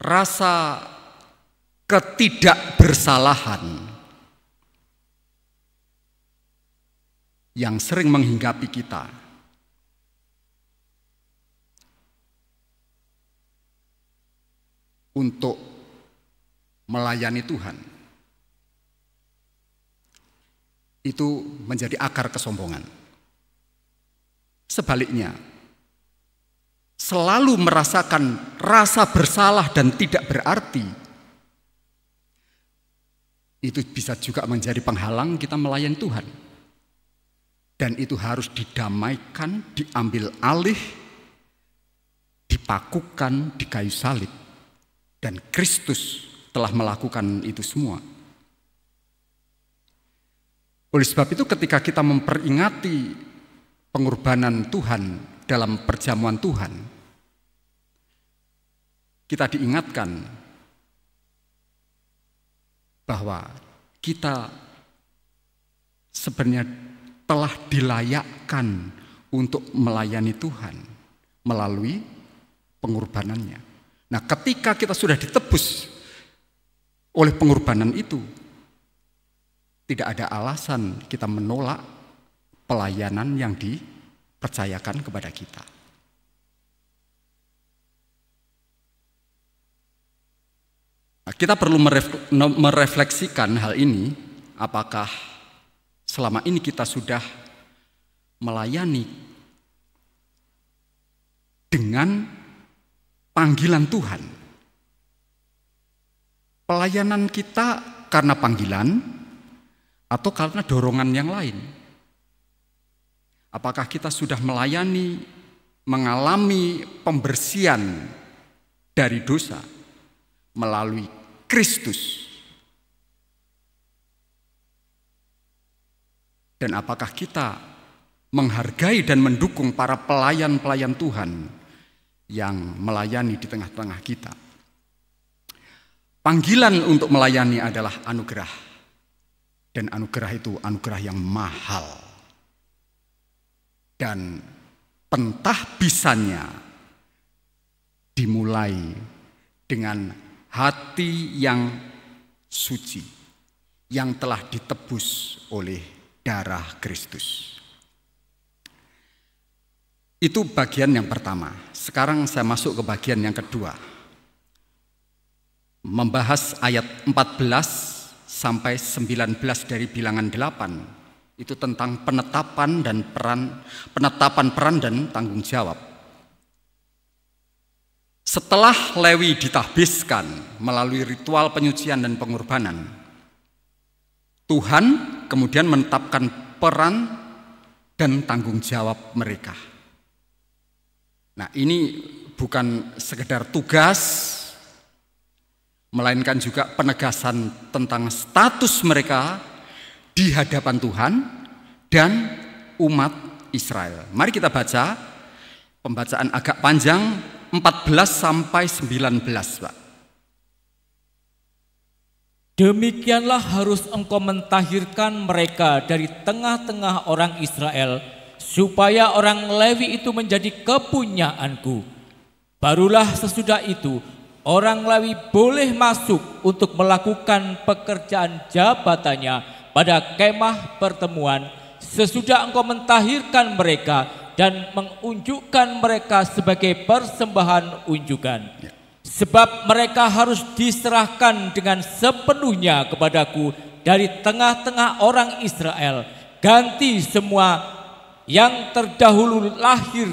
rasa ketidakbersalahan yang sering menghinggapi kita untuk melayani Tuhan itu menjadi akar kesombongan. Sebaliknya, selalu merasakan rasa bersalah dan tidak berarti, itu bisa juga menjadi penghalang kita melayani Tuhan. Dan itu harus didamaikan, diambil alih, dipakukan di kayu salib. Dan Kristus telah melakukan itu semua. Oleh sebab itu ketika kita memperingati pengorbanan Tuhan dalam perjamuan Tuhan, kita diingatkan bahwa kita sebenarnya telah dilayakkan untuk melayani Tuhan melalui pengorbanannya. Nah, ketika kita sudah ditebus oleh pengorbanan itu, tidak ada alasan kita menolak pelayanan yang dipercayakan kepada kita. Nah, kita perlu merefleksikan hal ini, apakah selama ini kita sudah melayani dengan panggilan Tuhan. Pelayanan kita karena panggilan atau karena dorongan yang lain. Apakah kita sudah melayani, mengalami pembersihan dari dosa melalui Kristus. Dan apakah kita menghargai dan mendukung para pelayan-pelayan Tuhan yang melayani di tengah-tengah kita? Panggilan untuk melayani adalah anugerah. Dan anugerah itu anugerah yang mahal. Dan pentahbisannya dimulai dengan hati yang suci, yang telah ditebus oleh darah Kristus. Itu bagian yang pertama. Sekarang saya masuk ke bagian yang kedua. Membahas ayat 14 sampai 19 dari Bilangan 8. Itu tentang penetapan peran dan tanggung jawab. Setelah Lewi ditahbiskan melalui ritual penyucian dan pengorbanan, Tuhan kemudian menetapkan peran dan tanggung jawab mereka. Nah, ini bukan sekedar tugas, melainkan juga penegasan tentang status mereka di hadapan Tuhan dan umat Israel. Mari kita baca pembacaan agak panjang 14 sampai 19, Pak. Demikianlah harus engkau mentahirkan mereka dari tengah-tengah orang Israel, supaya orang Lewi itu menjadi kepunyaanku. Barulah sesudah itu orang Lewi boleh masuk untuk melakukan pekerjaan jabatannya pada kemah pertemuan, sesudah engkau mentahirkan mereka dan mengunjukkan mereka sebagai persembahan unjukan. Sebab mereka harus diserahkan dengan sepenuhnya kepadaku dari tengah-tengah orang Israel. Ganti semua yang terdahulu lahir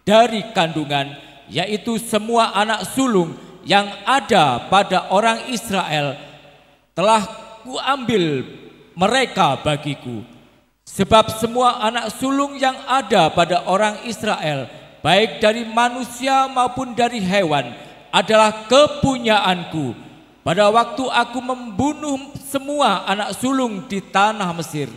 dari kandungan, yaitu semua anak sulung yang ada pada orang Israel, telah kuambil mereka bagiku. Sebab semua anak sulung yang ada pada orang Israel, baik dari manusia maupun dari hewan, adalah kepunyaanku. Pada waktu aku membunuh semua anak sulung di tanah Mesir,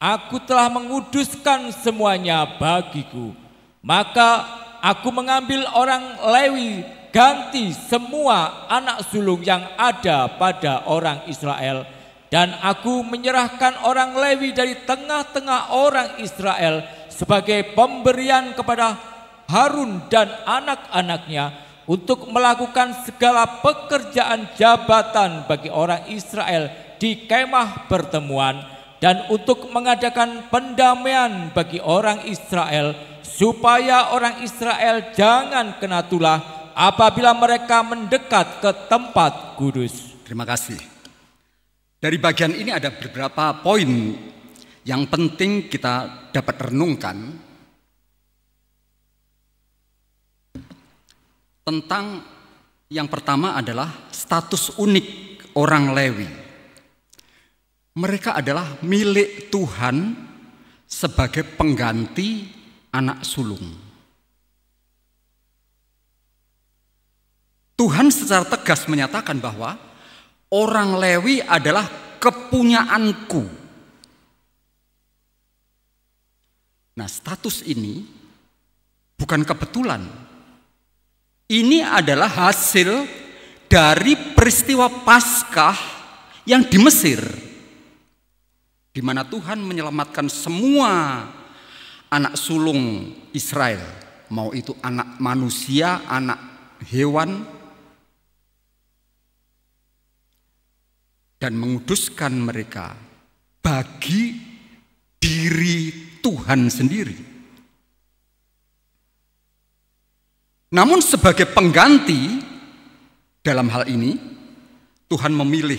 aku telah menguduskan semuanya bagiku. Maka aku mengambil orang Lewi ganti semua anak sulung yang ada pada orang Israel, dan aku menyerahkan orang Lewi dari tengah-tengah orang Israel sebagai pemberian kepada Harun dan anak-anaknya untuk melakukan segala pekerjaan jabatan bagi orang Israel di kemah pertemuan, dan untuk mengadakan pendamaian bagi orang Israel, supaya orang Israel jangan kena tulah apabila mereka mendekat ke tempat kudus. Terima kasih. Dari bagian ini ada beberapa poin yang penting kita dapat renungkan tentang yang pertama adalah status unik orang Lewi. Mereka adalah milik Tuhan sebagai pengganti anak sulung. Tuhan secara tegas menyatakan bahwa orang Lewi adalah kepunyaanku. Nah, status ini bukan kebetulan. Ini adalah hasil dari peristiwa Paskah yang di Mesir, di mana Tuhan menyelamatkan semua anak sulung Israel, mau itu anak manusia, anak hewan, dan menguduskan mereka bagi diri Tuhan sendiri. Namun sebagai pengganti dalam hal ini, Tuhan memilih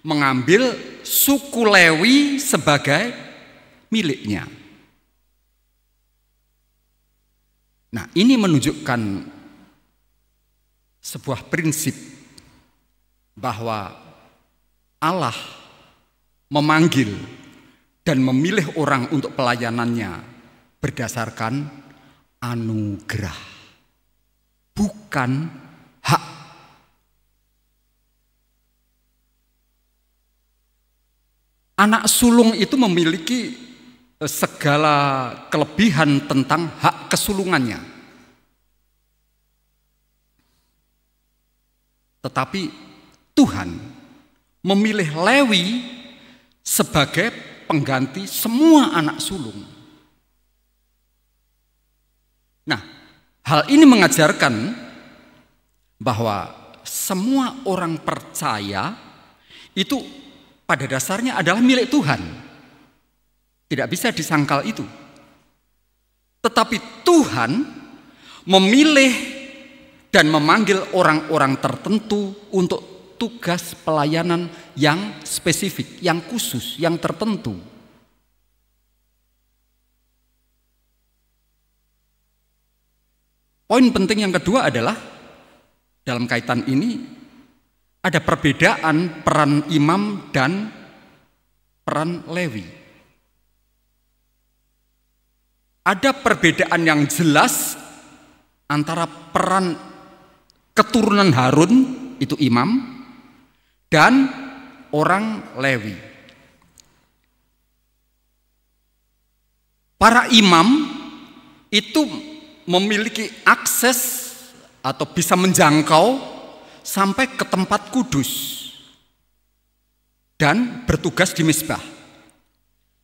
mengambil suku Lewi sebagai miliknya. Nah, ini menunjukkan sebuah prinsip bahwa Allah memanggil dan memilih orang untuk pelayanannya berdasarkan anugerah, bukan hak. Anak sulung itu memiliki segala kelebihan tentang hak kesulungannya. Tetapi Tuhan memilih Lewi sebagai pengganti semua anak sulung. Nah, hal ini mengajarkan bahwa semua orang percaya itu pada dasarnya adalah milik Tuhan. Tidak bisa disangkal itu. Tetapi Tuhan memilih dan memanggil orang-orang tertentu untuk tugas pelayanan yang spesifik, yang khusus, yang tertentu. Poin penting yang kedua adalah dalam kaitan ini ada perbedaan peran imam dan peran Lewi. Ada perbedaan yang jelas antara peran keturunan Harun, itu imam, dan orang Lewi. Para imam itu memiliki akses atau bisa menjangkau sampai ke tempat kudus dan bertugas di mezbah.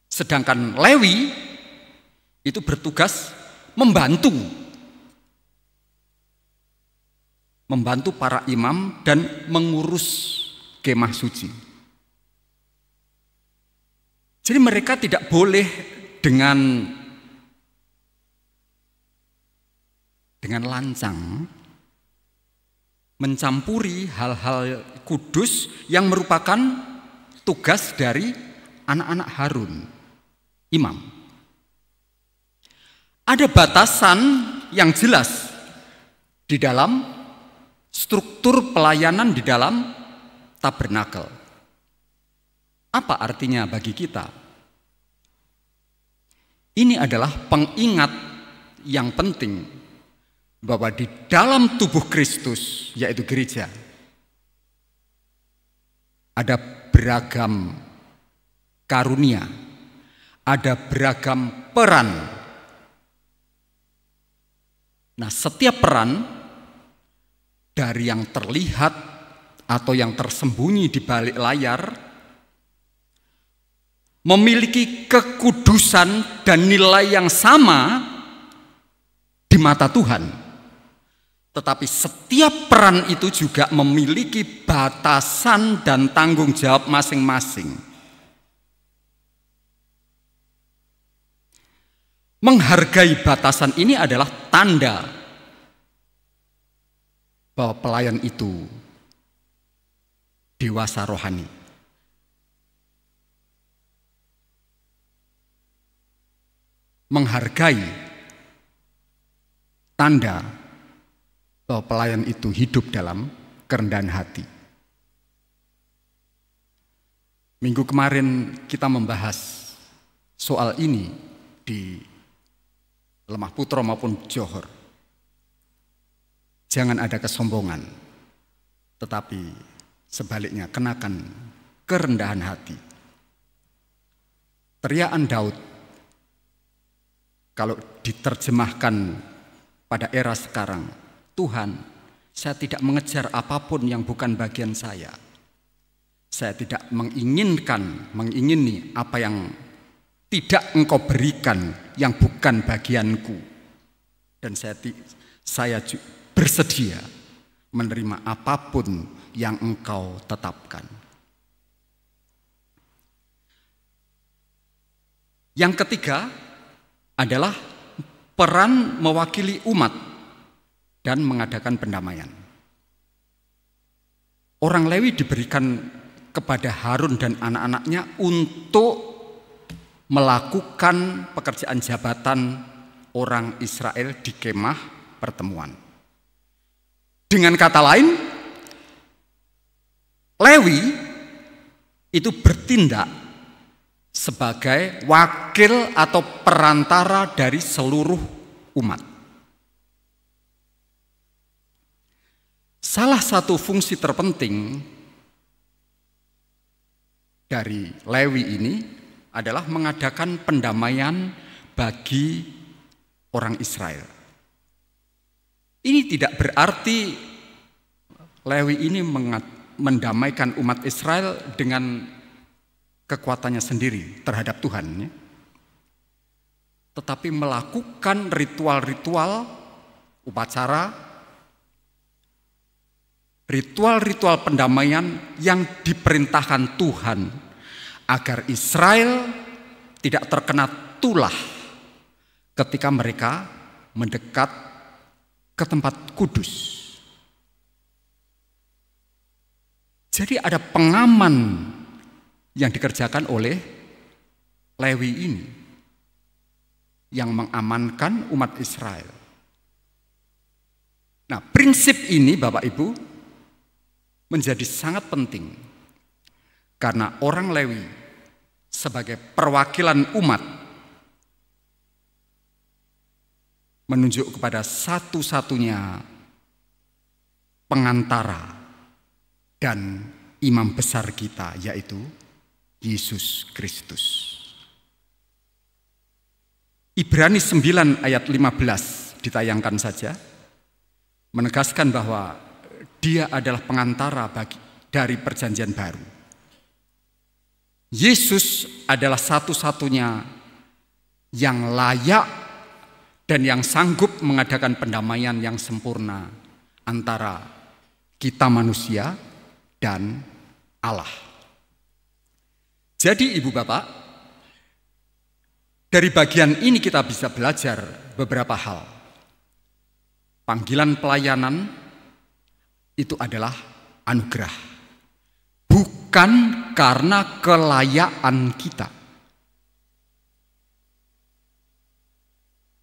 Sedangkan Lewi itu bertugas membantu para imam dan mengurus kemah suci. Jadi mereka tidak boleh dengan lancang mencampuri hal-hal kudus yang merupakan tugas dari anak-anak Harun, imam. Ada batasan yang jelas di dalam struktur pelayanan di dalam tabernakel. Apa artinya bagi kita? Ini adalah pengingat yang penting bahwa di dalam tubuh Kristus, yaitu gereja, ada beragam karunia, ada beragam peran. Nah, setiap peran dari yang terlihat atau yang tersembunyi di balik layar memiliki kekudusan dan nilai yang sama di mata Tuhan. Tetapi setiap peran itu juga memiliki batasan dan tanggung jawab masing-masing. Menghargai batasan ini adalah tanda bahwa pelayan itu dewasa rohani. Menghargai tanda bahwa pelayan itu hidup dalam kerendahan hati. Minggu kemarin kita membahas soal ini di Lemah Putra maupun Johor. Jangan ada kesombongan, tetapi sebaliknya kenakan kerendahan hati. Teriakan Daud, kalau diterjemahkan pada era sekarang, Tuhan, saya tidak mengejar apapun yang bukan bagian saya. Saya tidak mengingini apa yang tidak Engkau berikan yang bukan bagianku. Dan saya bersedia menerima apapun yang Engkau tetapkan. Yang ketiga adalah peran mewakili umat dan mengadakan pendamaian. Orang Lewi diberikan kepada Harun dan anak-anaknya untuk melakukan pekerjaan jabatan orang Israel di kemah pertemuan. Dengan kata lain, Lewi itu bertindak sebagai wakil atau perantara dari seluruh umat. Salah satu fungsi terpenting dari Lewi ini adalah mengadakan pendamaian bagi orang Israel. Ini tidak berarti Lewi ini mendamaikan umat Israel dengan kekuatannya sendiri terhadap Tuhan, ya. Tetapi melakukan ritual-ritual, upacara, ritual-ritual pendamaian yang diperintahkan Tuhan agar Israel tidak terkena tulah ketika mereka mendekat ke tempat kudus. Jadi ada pengaman yang dikerjakan oleh Lewi ini yang mengamankan umat Israel. Nah, prinsip ini Bapak Ibu menjadi sangat penting karena orang Lewi sebagai perwakilan umat menunjuk kepada satu-satunya pengantara dan imam besar kita, yaitu Yesus Kristus. Ibrani 9 ayat 15 ditayangkan saja, menegaskan bahwa dia adalah pengantara dari perjanjian baru. Yesus adalah satu-satunya yang layak dan yang sanggup mengadakan pendamaian yang sempurna antara kita manusia dan Allah. Jadi Ibu Bapak, dari bagian ini kita bisa belajar beberapa hal. Panggilan pelayanan itu adalah anugerah, bukan karena kelayaan kita.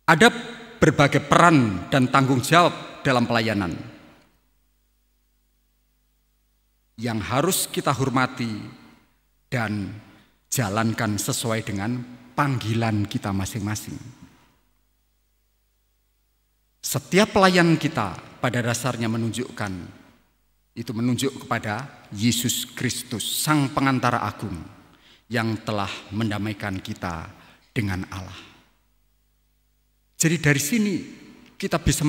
Ada berbagai peran dan tanggung jawab dalam pelayanan yang harus kita hormati dan jalankan sesuai dengan panggilan kita masing-masing. Setiap pelayan kita pada dasarnya menunjuk kepada Yesus Kristus, Sang Pengantara Agung yang telah mendamaikan kita dengan Allah. Jadi dari sini kita bisa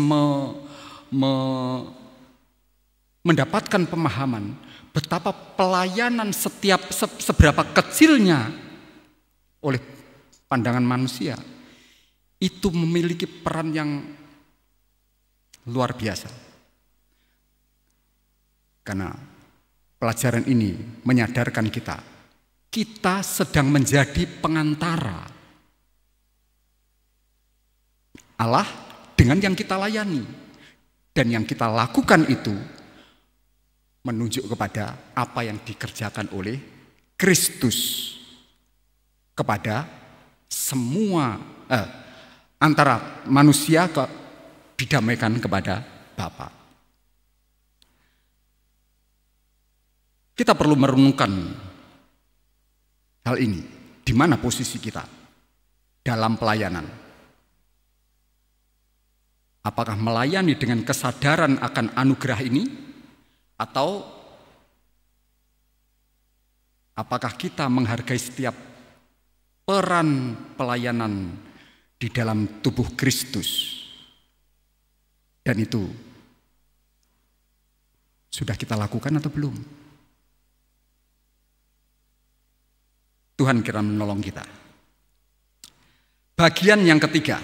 mendapatkan pemahaman betapa pelayanan seberapa kecilnya oleh pandangan manusia itu memiliki peran yang luar biasa. Karena pelajaran ini menyadarkan kita sedang menjadi pengantara Allah dengan yang kita layani, dan yang kita lakukan itu menunjuk kepada apa yang dikerjakan oleh Kristus kepada semua antara manusia didamaikan kepada Bapa. Kita perlu merenungkan hal ini, di mana posisi kita dalam pelayanan. Apakah melayani dengan kesadaran akan anugerah ini, atau apakah kita menghargai setiap peran pelayanan di dalam tubuh Kristus? Dan itu sudah kita lakukan atau belum? Tuhan kiranya menolong kita. Bagian yang ketiga,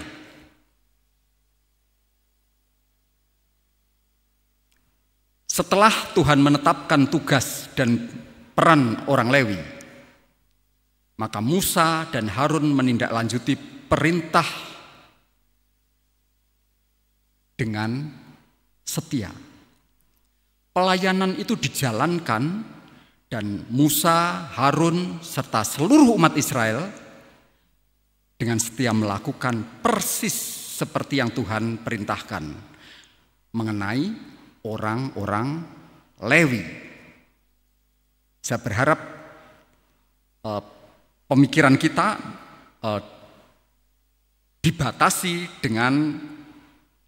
setelah Tuhan menetapkan tugas dan peran orang Lewi, maka Musa dan Harun menindaklanjuti perintah dengan setia. Pelayanan itu dijalankan dan Musa, Harun, serta seluruh umat Israel dengan setia melakukan persis seperti yang Tuhan perintahkan mengenai orang-orang Lewi. Saya berharap pemikiran kita dibatasi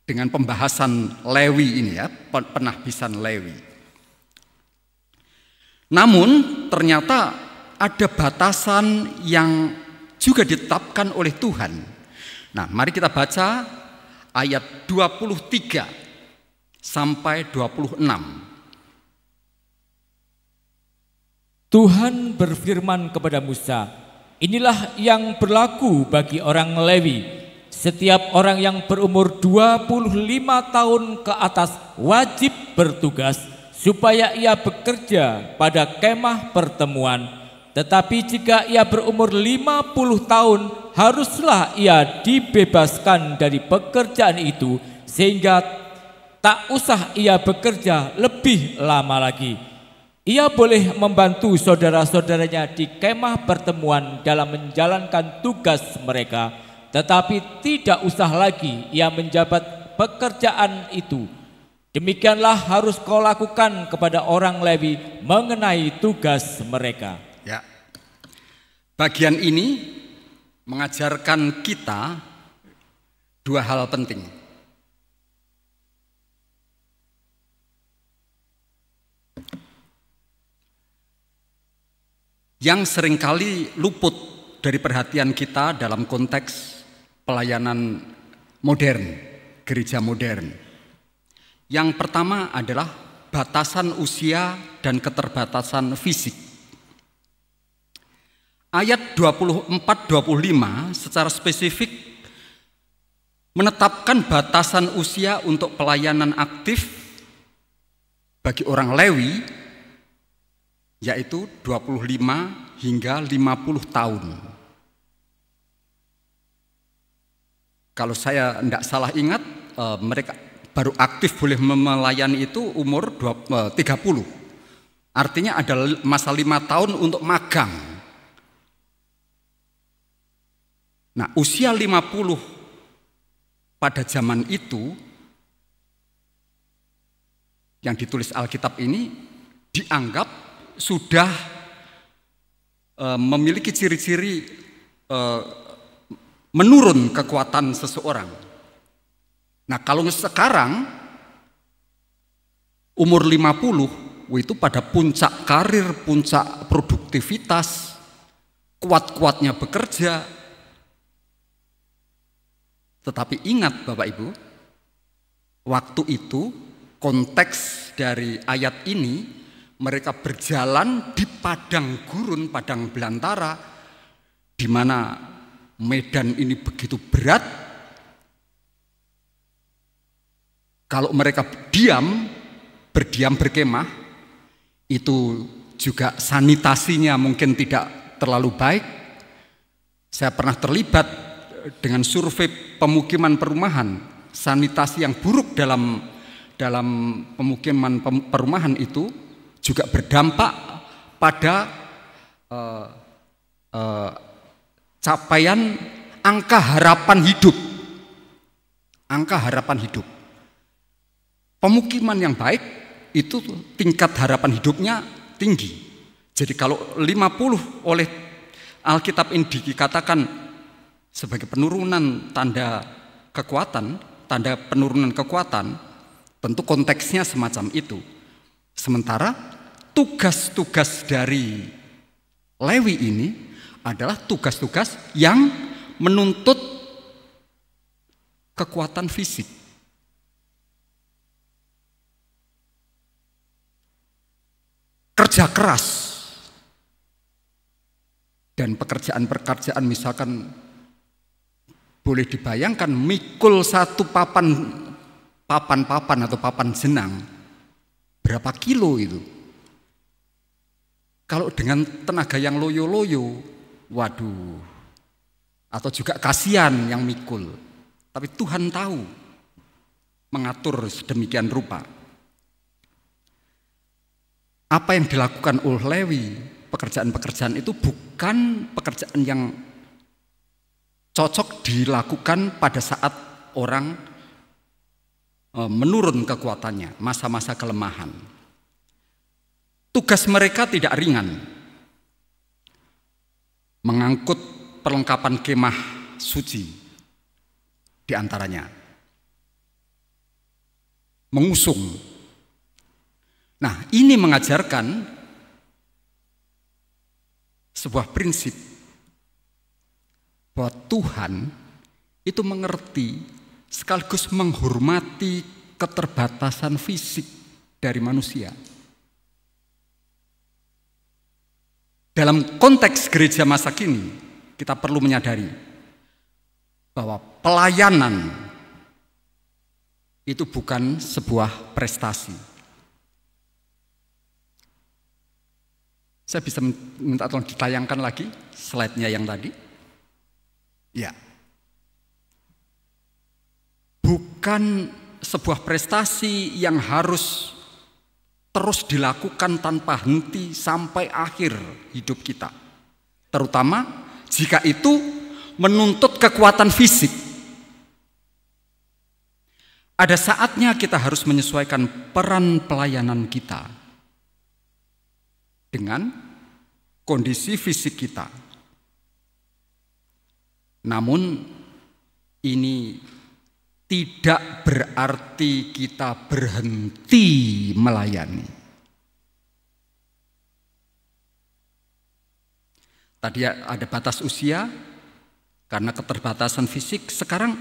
dengan pembahasan Lewi ini, ya, penahbisan Lewi. Namun ternyata ada batasan yang juga ditetapkan oleh Tuhan. Nah, mari kita baca ayat 23 sampai 26. Tuhan berfirman kepada Musa, inilah yang berlaku bagi orang Lewi. Setiap orang yang berumur 25 tahun ke atas wajib bertugas supaya ia bekerja pada kemah pertemuan. Tetapi jika ia berumur 50 tahun, haruslah ia dibebaskan dari pekerjaan itu, sehingga tak usah ia bekerja lebih lama lagi. Ia boleh membantu saudara-saudaranya di kemah pertemuan dalam menjalankan tugas mereka, tetapi tidak usah lagi ia menjabat pekerjaan itu. Demikianlah harus kau lakukan kepada orang Lewi mengenai tugas mereka. Ya. Bagian ini mengajarkan kita dua hal penting. Yang seringkali luput dari perhatian kita dalam konteks pelayanan modern, gereja modern. Yang pertama adalah batasan usia dan keterbatasan fisik. Ayat 24-25 secara spesifik menetapkan batasan usia untuk pelayanan aktif bagi orang Lewi, yaitu 25 hingga 50 tahun. Kalau saya tidak salah ingat, mereka baru aktif boleh melayani itu umur 30. Artinya ada masa 5 tahun untuk magang. Nah, usia 50 pada zaman itu yang ditulis Alkitab ini dianggap sudah memiliki ciri-ciri menurun kekuatan seseorang. Nah, kalau sekarang umur 50 itu pada puncak karir, puncak produktivitas, kuat-kuatnya bekerja. Tetapi ingat Bapak Ibu, waktu itu konteks dari ayat ini mereka berjalan di padang gurun, padang belantara, di mana medan ini begitu berat. Kalau mereka berdiam berkemah, itu juga sanitasinya mungkin tidak terlalu baik. Saya pernah terlibat dengan survei pemukiman perumahan, sanitasi yang buruk dalam pemukiman perumahan itu juga berdampak pada capaian angka harapan hidup. Angka harapan hidup. Pemukiman yang baik itu tingkat harapan hidupnya tinggi. Jadi kalau 50 oleh Alkitab ini dikatakan sebagai penurunan tanda kekuatan, tanda penurunan kekuatan, tentu konteksnya semacam itu. Sementara tugas-tugas dari Lewi ini adalah tugas-tugas yang menuntut kekuatan fisik. Kerja keras. Dan pekerjaan-pekerjaan misalkan boleh dibayangkan mikul satu papan atau papan jenang berapa kilo itu. Kalau dengan tenaga yang loyo-loyo, waduh, atau juga kasihan yang mikul. Tapi Tuhan tahu mengatur sedemikian rupa. Apa yang dilakukan oleh Lewi, pekerjaan-pekerjaan itu bukan pekerjaan yang cocok dilakukan pada saat orang menurun kekuatannya, masa-masa kelemahan. Tugas mereka tidak ringan. Mengangkut perlengkapan kemah suci di antaranya. Mengusung. Nah, ini mengajarkan sebuah prinsip bahwa Tuhan itu mengerti sekaligus menghormati keterbatasan fisik dari manusia. Dalam konteks gereja masa kini, kita perlu menyadari bahwa pelayanan itu bukan sebuah prestasi. Saya bisa minta tolong ditayangkan lagi slide-nya yang tadi. Ya. Bukan sebuah prestasi yang harus terus dilakukan tanpa henti sampai akhir hidup kita. Terutama jika itu menuntut kekuatan fisik. Ada saatnya kita harus menyesuaikan peran pelayanan kita dengan kondisi fisik kita. Namun ini tidak berarti kita berhenti melayani. Tadi ada batas usia karena keterbatasan fisik, sekarang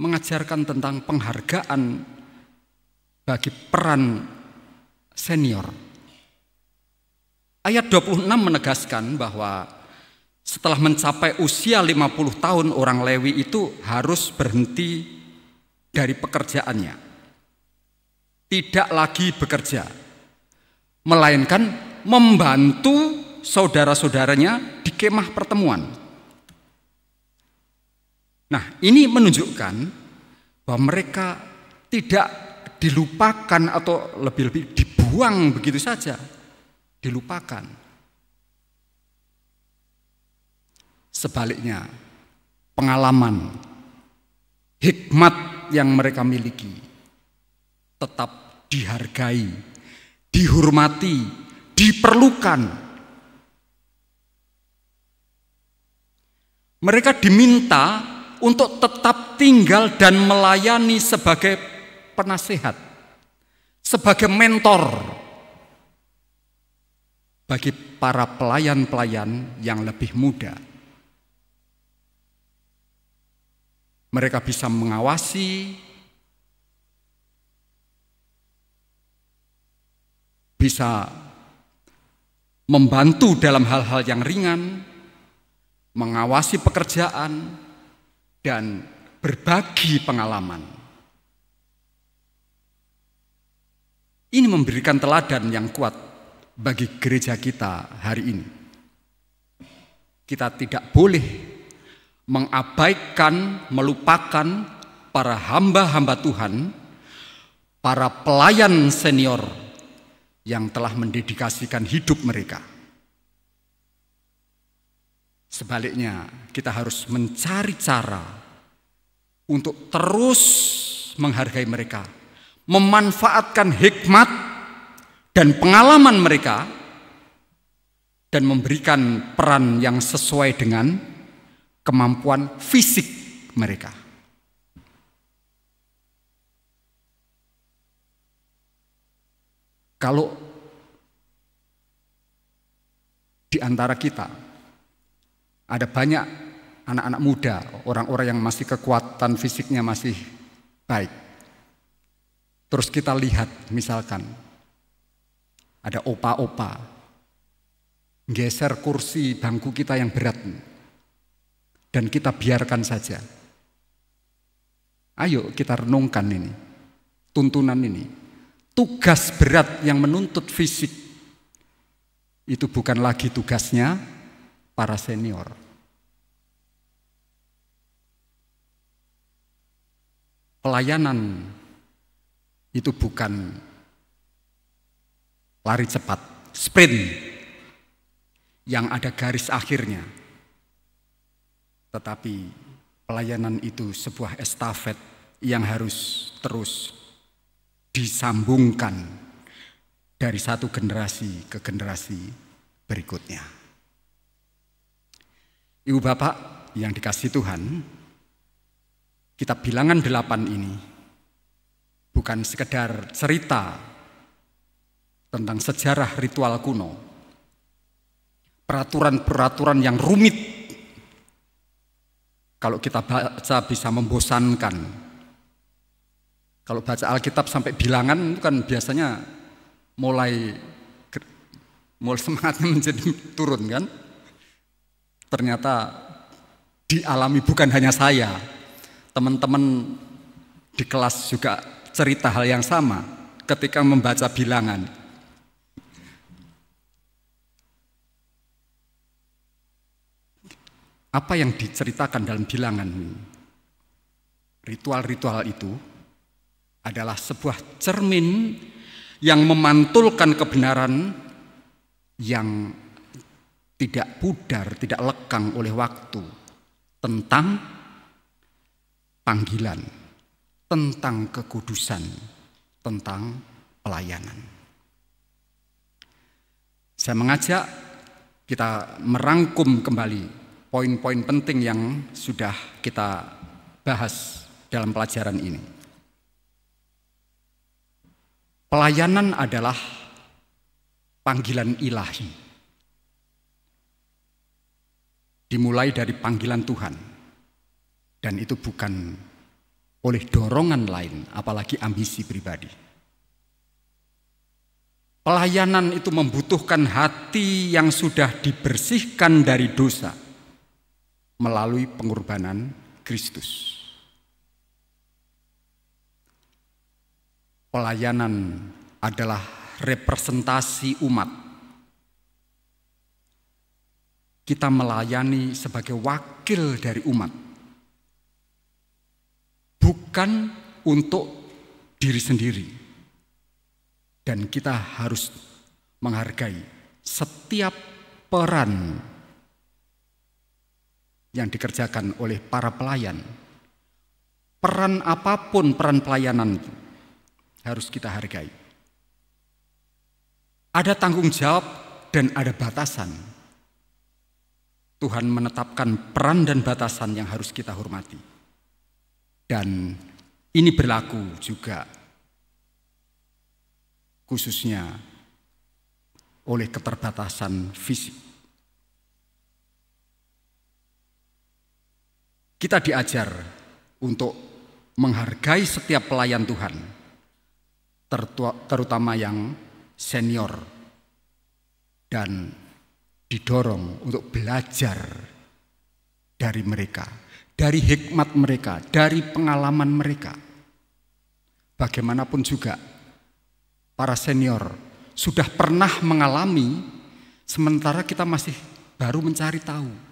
mengajarkan tentang penghargaan bagi peran senior. Ayat 26 menegaskan bahwa setelah mencapai usia 50 tahun orang Lewi itu harus berhenti dari pekerjaannya. Tidak lagi bekerja, melainkan membantu saudara-saudaranya di kemah pertemuan. Nah, ini menunjukkan bahwa mereka tidak dilupakan atau lebih-lebih dibuang begitu saja, dilupakan. Sebaliknya, pengalaman, hikmat yang mereka miliki tetap dihargai, dihormati, diperlukan. Mereka diminta untuk tetap tinggal dan melayani sebagai penasehat, sebagai mentor bagi para pelayan-pelayan yang lebih muda. Mereka bisa mengawasi, bisa membantu dalam hal-hal yang ringan, mengawasi pekerjaan, dan berbagi pengalaman. Ini memberikan teladan yang kuat bagi gereja kita hari ini. Kita tidak boleh mengabaikan, melupakan para hamba-hamba Tuhan, para pelayan senior yang telah mendedikasikan hidup mereka. Sebaliknya, kita harus mencari cara untuk terus menghargai mereka, memanfaatkan hikmat dan pengalaman mereka, dan memberikan peran yang sesuai dengan kemampuan fisik mereka. Kalau di antara kita ada banyak anak-anak muda, orang-orang yang masih kekuatan fisiknya masih baik. Terus kita lihat misalkan ada opa-opa geser kursi bangku kita yang berat dan kita biarkan saja. Ayo kita renungkan ini, tuntunan ini. Tugas berat yang menuntut fisik itu bukan lagi tugasnya para senior. Pelayanan itu bukan lari cepat, sprint yang ada garis akhirnya. Tetapi pelayanan itu sebuah estafet yang harus terus disambungkan dari satu generasi ke generasi berikutnya. Ibu bapak yang dikasihi Tuhan, kitab Bilangan 8 ini bukan sekedar cerita tentang sejarah ritual kuno. peraturan-peraturan yang rumit. Kalau kita baca bisa membosankan. Kalau baca Alkitab sampai bilangan itu kan biasanya mulai semangatnya menjadi turun kan. Ternyata dialami bukan hanya saya. Teman-teman di kelas juga cerita hal yang sama ketika membaca bilangan. Apa yang diceritakan dalam bilangan, ritual-ritual itu adalah sebuah cermin yang memantulkan kebenaran yang tidak pudar, tidak lekang oleh waktu tentang panggilan, tentang kekudusan, tentang pelayanan. Saya mengajak kita merangkum kembali poin-poin penting yang sudah kita bahas dalam pelajaran ini. Pelayanan adalah panggilan ilahi. Dimulai dari panggilan Tuhan. Dan itu bukan oleh dorongan lain, apalagi ambisi pribadi. Pelayanan itu membutuhkan hati yang sudah dibersihkan dari dosa melalui pengorbanan Kristus. Pelayanan adalah representasi umat. Kita melayani sebagai wakil dari umat. Bukan untuk diri sendiri. Dan kita harus menghargai setiap peran yang dikerjakan oleh para pelayan. Peran apapun peran pelayanan harus kita hargai. Ada tanggung jawab dan ada batasan. Tuhan menetapkan peran dan batasan yang harus kita hormati. Dan ini berlaku juga khususnya oleh keterbatasan fisik. Kita diajar untuk menghargai setiap pelayan Tuhan, terutama yang senior, dan didorong untuk belajar dari mereka, dari hikmat mereka, dari pengalaman mereka. Bagaimanapun juga, para senior sudah pernah mengalami, sementara kita masih baru mencari tahu.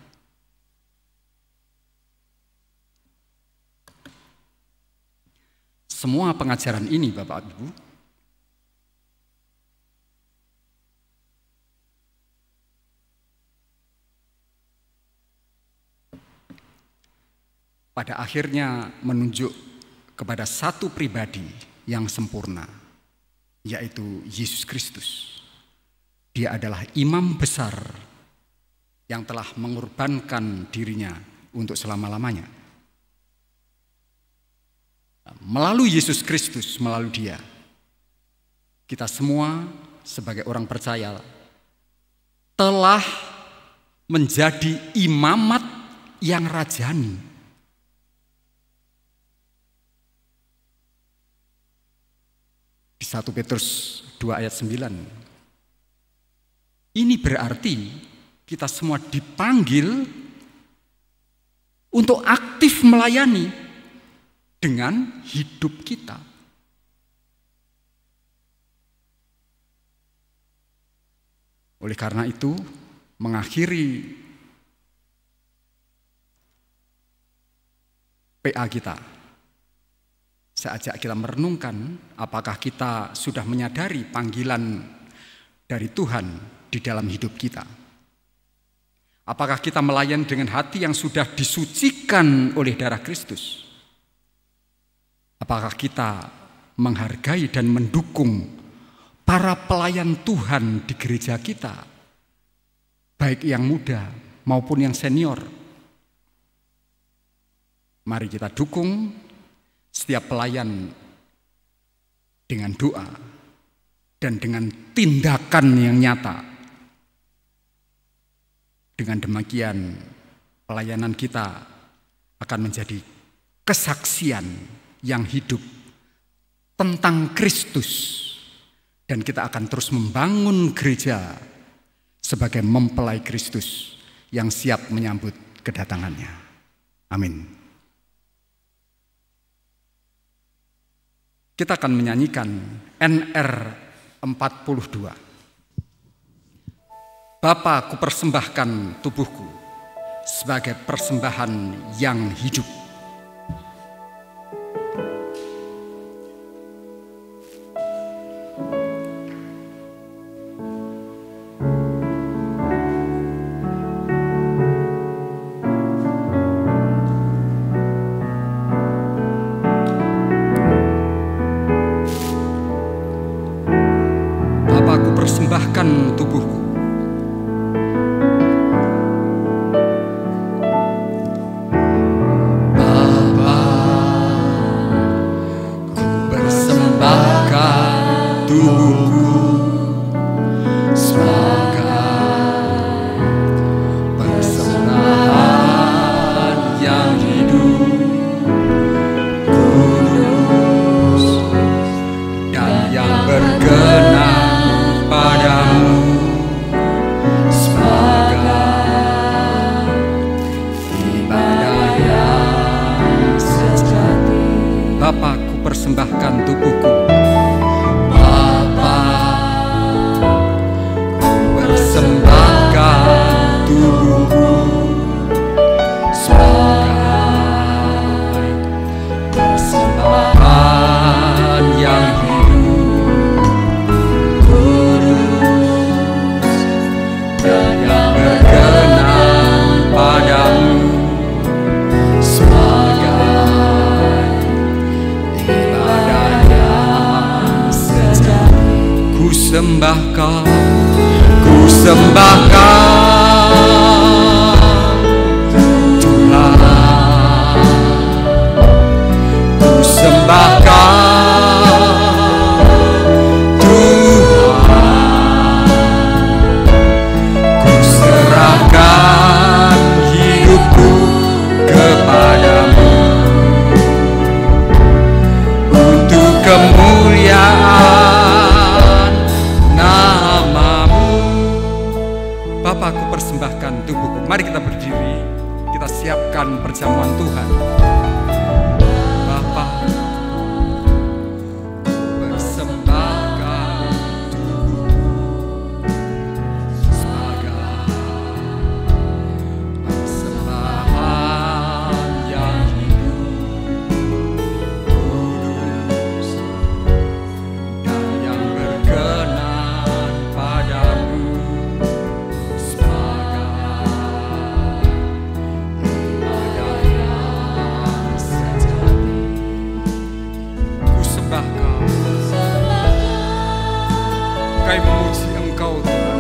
Semua pengajaran ini, Bapak Ibu, pada akhirnya menunjuk kepada satu pribadi yang sempurna, yaitu Yesus Kristus. Dia adalah imam besar yang telah mengorbankan dirinya untuk selama-lamanya. Melalui Yesus Kristus, melalui Dia, kita semua sebagai orang percaya telah menjadi imamat yang rajani. Di 1 Petrus 2 ayat 9. Ini berarti kita semua dipanggil untuk aktif melayani dengan hidup kita. Oleh karena itu, mengakhiri PA kita, saya ajak kita merenungkan apakah kita sudah menyadari panggilan dari Tuhan di dalam hidup kita. Apakah kita melayani dengan hati yang sudah disucikan oleh darah Kristus? Apakah kita menghargai dan mendukung para pelayan Tuhan di gereja kita, baik yang muda maupun yang senior? Mari kita dukung setiap pelayan dengan doa dan dengan tindakan yang nyata. Dengan demikian pelayanan kita akan menjadi kesaksian yang hidup tentang Kristus. Dan kita akan terus membangun gereja sebagai mempelai Kristus yang siap menyambut kedatangannya. Amin. Kita akan menyanyikan NR 42. Bapa, ku persembahkan tubuhku sebagai persembahan yang hidup. Persembahkan tubuhku Bapa, ku persembahkan tubuhku sebagai persembahan yang hidup, kudus dan yang berkenan padamu sebagai ibadah yang sejati. Bapa, ku persembahkan tubuhku. Bapa, ku persembahkan tubuhku sebagai persembahan yang sembahkan, ku sembahkan Tuhan, ku sembahkan Tuhan, ku serahkan hidupku kepadamu untuk kemuliaan Bapa, aku persembahkan tubuhku. Mari kita berdiri, kita siapkan perjamuan Tuhan. Bapa, ku persembahkan tubuhku sebagai persembahan yang hidup, kudus dan yang berkenan padamu. Kami memuji Engkau Tuhan.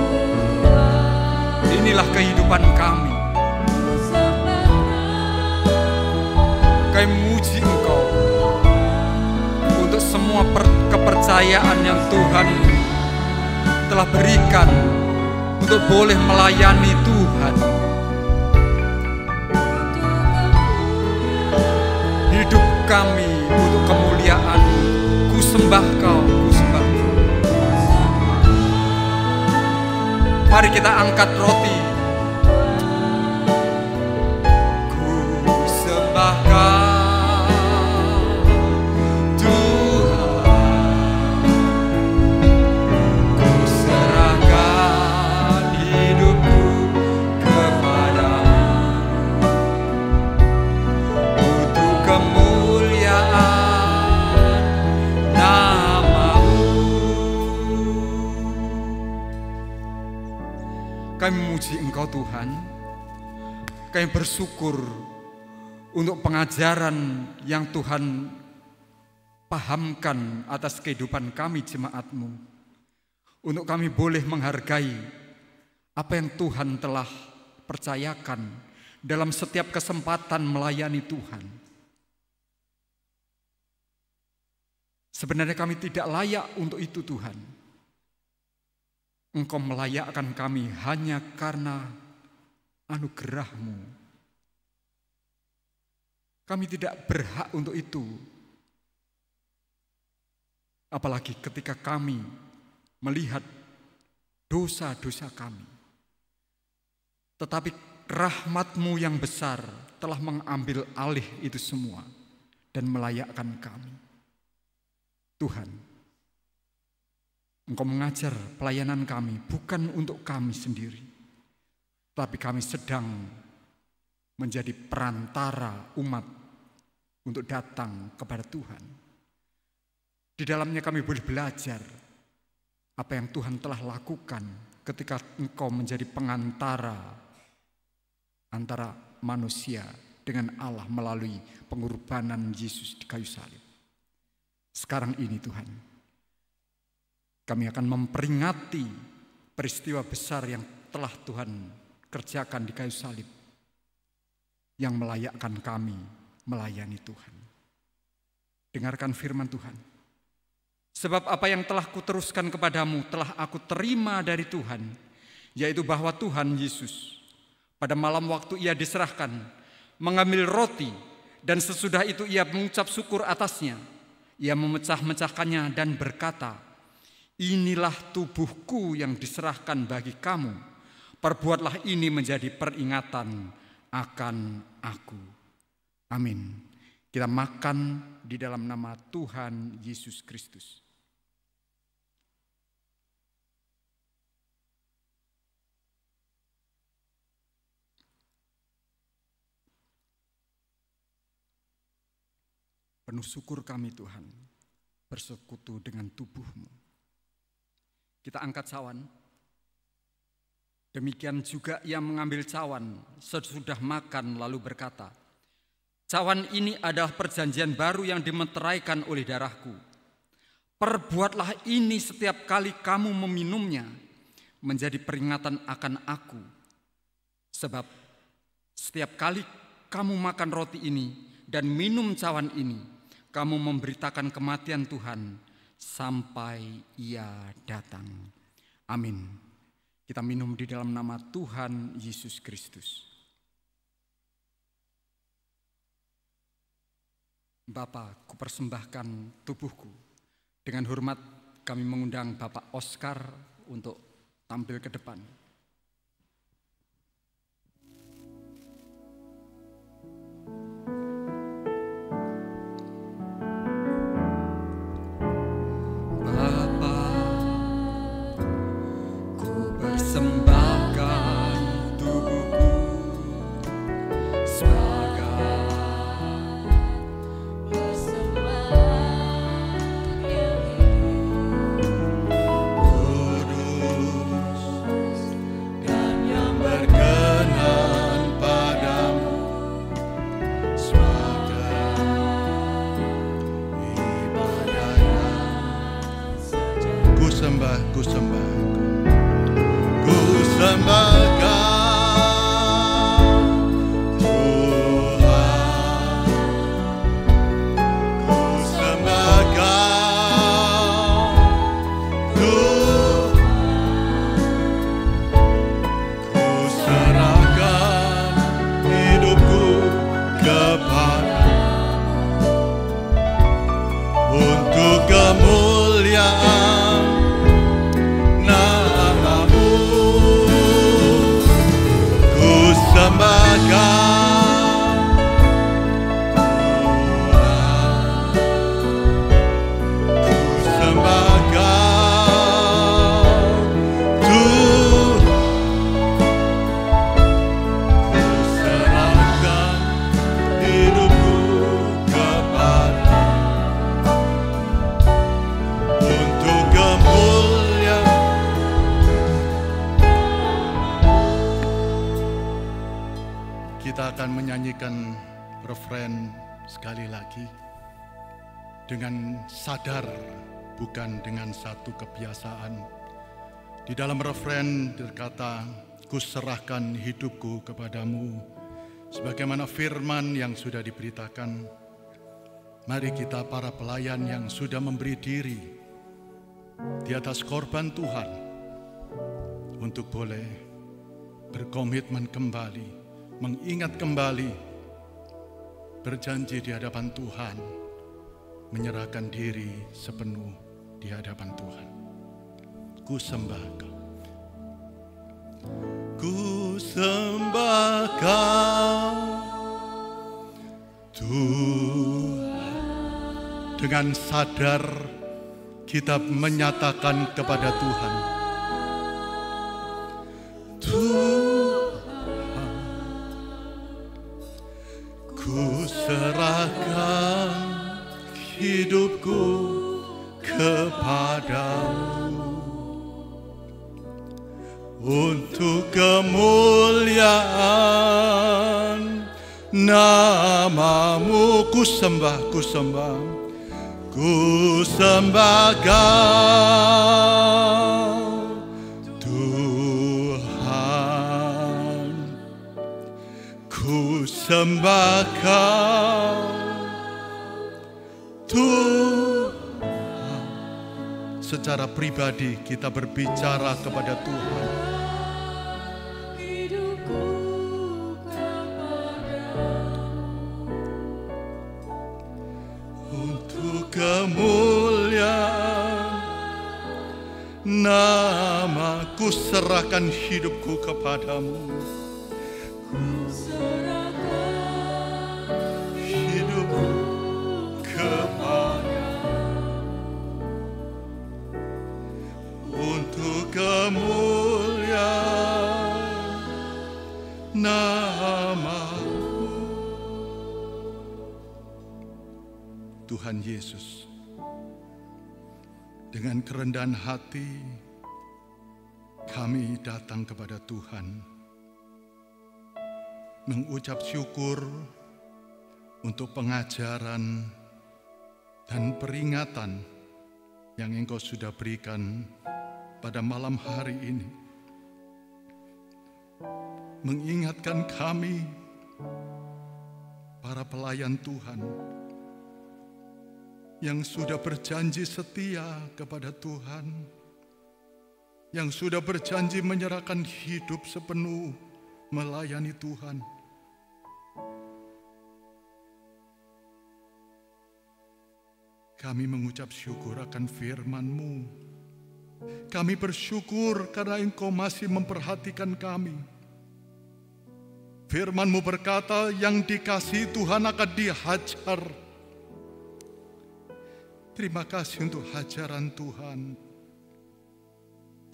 Inilah kehidupan kami. Kami memuji Engkau untuk semua kepercayaan yang Tuhan telah berikan untuk boleh melayani Tuhan. Hidup kami untuk kemuliaan. Ku sembah Kau, ku sembah Kau. Mari kita angkat roti. Ku sembahkan Tuhan, ku serahkan hidupku kepadamu untuk kemuliaan nama-Mu. Kami memuji Engkau Tuhan. Kami bersyukur untuk pengajaran yang Tuhan pahamkan atas kehidupan kami jemaat-Mu. Untuk kami boleh menghargai apa yang Tuhan telah percayakan dalam setiap kesempatan melayani Tuhan. Sebenarnya kami tidak layak untuk itu Tuhan. Engkau melayakkan kami hanya karena anugerah-Mu. Kami tidak berhak untuk itu. Apalagi ketika kami melihat dosa-dosa kami. Tetapi rahmat-Mu yang besar telah mengambil alih itu semua dan melayakkan kami. Tuhan, Engkau mengajar pelayanan kami bukan untuk kami sendiri, tapi kami sedang menjadi perantara umat untuk datang kepada Tuhan. Di dalamnya kami boleh belajar apa yang Tuhan telah lakukan ketika Engkau menjadi pengantara antara manusia dengan Allah melalui pengorbanan Yesus di kayu salib. Sekarang ini Tuhan, kami akan memperingati peristiwa besar yang telah Tuhan kerjakan di kayu salib, yang melayakkan kami melayani Tuhan. Dengarkan firman Tuhan. Sebab apa yang telah kuteruskan kepadamu telah aku terima dari Tuhan, yaitu bahwa Tuhan Yesus pada malam waktu ia diserahkan, mengambil roti, dan sesudah itu ia mengucap syukur atasnya. Ia memecah-mecahkannya dan berkata, "Inilah tubuhku yang diserahkan bagi kamu. Perbuatlah ini menjadi peringatan akan aku." Amin. Kita makan di dalam nama Tuhan Yesus Kristus. Penuh syukur kami Tuhan, bersekutu dengan tubuh-Mu. Kita angkat cawan. Demikian juga ia mengambil cawan sesudah makan lalu berkata, "Cawan ini adalah perjanjian baru yang dimeteraikan oleh darahku. Perbuatlah ini setiap kali kamu meminumnya, menjadi peringatan akan aku. Sebab setiap kali kamu makan roti ini dan minum cawan ini, kamu memberitakan kematian Tuhan sampai ia datang." Amin. Kita minum di dalam nama Tuhan Yesus Kristus. Bapa, kupersembahkan tubuhku. Dengan hormat kami mengundang Bapak Oscar untuk tampil ke depan. Dengan sadar, bukan dengan satu kebiasaan. Di dalam refren berkata, "Kuserahkan hidupku kepadamu," sebagaimana firman yang sudah diberitakan. Mari kita para pelayan yang sudah memberi diri di atas korban Tuhan untuk boleh berkomitmen kembali, mengingat kembali, berjanji di hadapan Tuhan, menyerahkan diri sepenuh di hadapan Tuhan. Ku sembah Kau. Ku sembah Kau, Tuhan. Dengan sadar kita menyatakan kepada Tuhan, Tuhan, ku serahkan hidupku kepadamu untuk kemuliaan nama-Mu. Ku sembah Kau, Tuhan. Ku sembah Kau, Tuhan. Secara pribadi kita berbicara kepada Tuhan. Untuk kemuliaan nama-Ku, serahkan hidupku kepadamu. Hidupku kepadamu. Untuk kemuliaan nama-Mu. Tuhan Yesus, dengan kerendahan hati kami datang kepada Tuhan, mengucap syukur untuk pengajaran dan peringatan yang Engkau sudah berikan pada malam hari ini. Mengingatkan kami, para pelayan Tuhan, yang sudah berjanji setia kepada Tuhan, yang sudah berjanji menyerahkan hidup sepenuh melayani Tuhan. Kami mengucap syukur akan firman-Mu. Kami bersyukur karena Engkau masih memperhatikan kami. Firman-Mu berkata, yang dikasihi Tuhan akan dihajar. Terima kasih untuk hajaran Tuhan.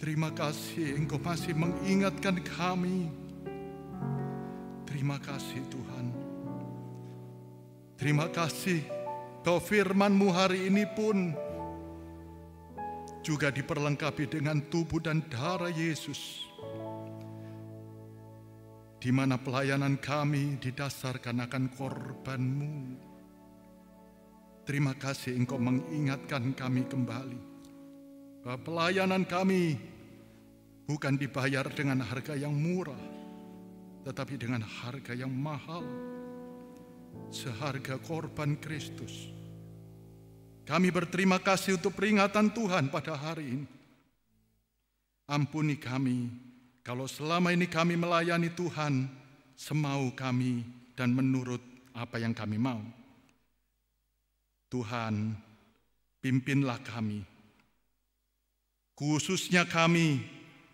Terima kasih Engkau masih mengingatkan kami. Terima kasih Tuhan. Terima kasih bahwa firman-Mu hari ini pun juga diperlengkapi dengan tubuh dan darah Yesus, di mana pelayanan kami didasarkan akan korban-Mu. Terima kasih Engkau mengingatkan kami kembali bahwa pelayanan kami bukan dibayar dengan harga yang murah, tetapi dengan harga yang mahal, seharga korban Kristus. Kami berterima kasih untuk peringatan Tuhan pada hari ini. Ampuni kami kalau selama ini kami melayani Tuhan semau kami dan menurut apa yang kami mau. Tuhan, pimpinlah kami, khususnya kami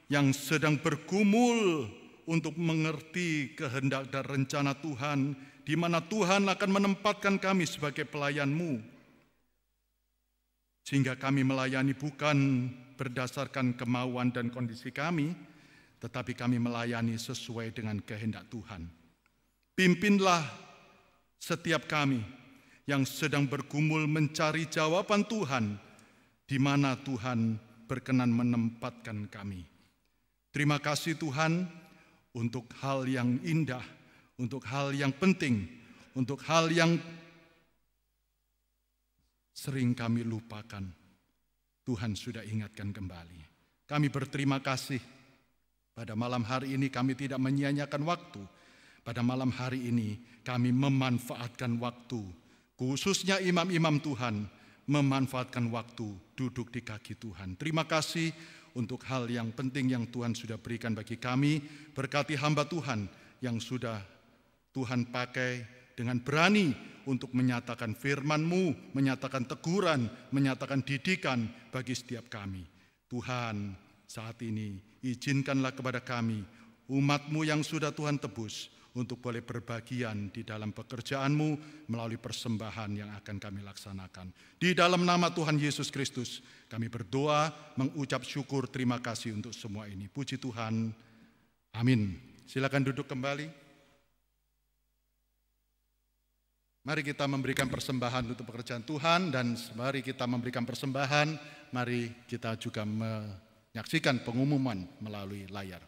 yang sedang bergumul untuk mengerti kehendak dan rencana Tuhan, di mana Tuhan akan menempatkan kami sebagai pelayan-Mu, sehingga kami melayani bukan berdasarkan kemauan dan kondisi kami, tetapi kami melayani sesuai dengan kehendak Tuhan. Pimpinlah setiap kami yang sedang bergumul mencari jawaban Tuhan, di mana Tuhan berkenan menempatkan kami. Terima kasih Tuhan untuk hal yang indah, untuk hal yang penting, untuk hal yang sering kami lupakan. Tuhan sudah ingatkan kembali. Kami berterima kasih. Pada malam hari ini kami tidak menyia-nyiakan waktu. Pada malam hari ini kami memanfaatkan waktu, khususnya imam-imam Tuhan, memanfaatkan waktu duduk di kaki Tuhan. Terima kasih untuk hal yang penting yang Tuhan sudah berikan bagi kami. Berkati hamba Tuhan yang sudah Tuhan pakai dengan berani untuk menyatakan firman-Mu, menyatakan teguran, menyatakan didikan bagi setiap kami. Tuhan, saat ini izinkanlah kepada kami, umat-Mu yang sudah Tuhan tebus, untuk boleh berbagian di dalam pekerjaan-Mu melalui persembahan yang akan kami laksanakan. Di dalam nama Tuhan Yesus Kristus, kami berdoa, mengucap syukur, terima kasih untuk semua ini. Puji Tuhan. Amin. Silakan duduk kembali. Mari kita memberikan persembahan untuk pekerjaan Tuhan, dan mari kita memberikan persembahan, mari kita juga menyaksikan pengumuman melalui layar.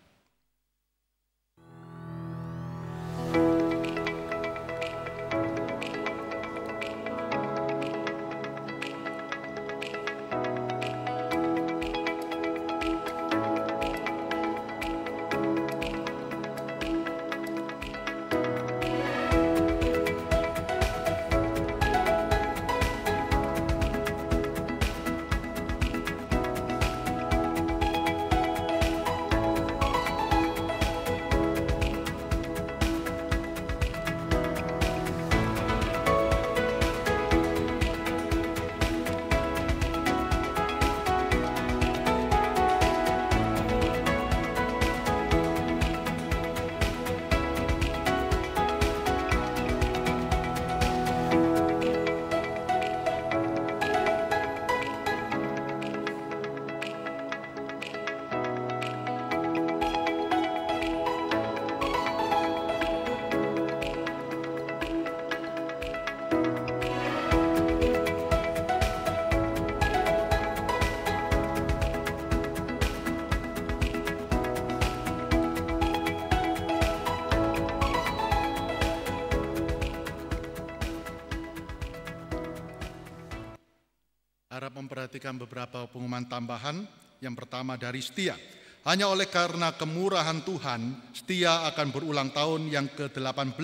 Harap memperhatikan beberapa pengumuman tambahan. Yang pertama dari Setia. Hanya oleh karena kemurahan Tuhan, Setia akan berulang tahun yang ke-18.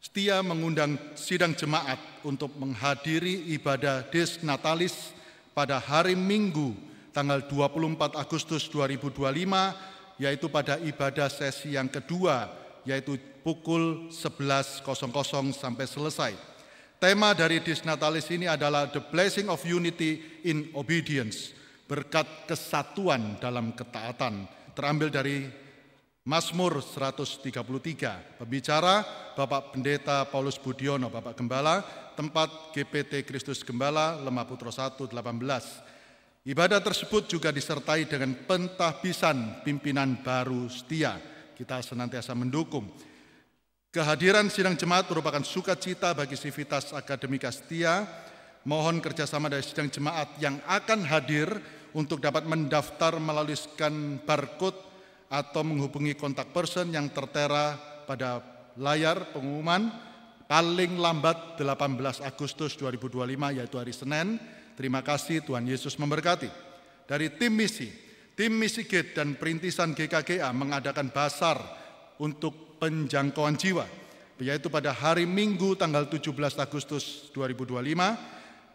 Setia mengundang sidang jemaat untuk menghadiri ibadah Des Natalis pada hari Minggu tanggal 24 Agustus 2025, yaitu pada ibadah sesi yang kedua, yaitu pukul 11.00 sampai selesai. Tema dari Des Natalis ini adalah The Blessing of Unity in Obedience, berkat kesatuan dalam ketaatan, terambil dari Mazmur 133. Pembicara Bapak Pendeta Paulus Budiono, Bapak Gembala, tempat GPT Kristus Gembala, Lemah Putra 1, 18. Ibadah tersebut juga disertai dengan pentahbisan pimpinan baru Setia. Kita senantiasa mendukung. Kehadiran sidang jemaat merupakan sukacita bagi Sivitas Akademika Setia. Mohon kerjasama dari sidang jemaat yang akan hadir untuk dapat mendaftar melalui scan barcode atau menghubungi kontak person yang tertera pada layar pengumuman paling lambat 18 Agustus 2025, yaitu hari Senin. Terima kasih, Tuhan Yesus memberkati. Dari tim misi Gate dan perintisan GKGA mengadakan basar untuk penjangkauan jiwa, yaitu pada hari Minggu tanggal 17 Agustus 2025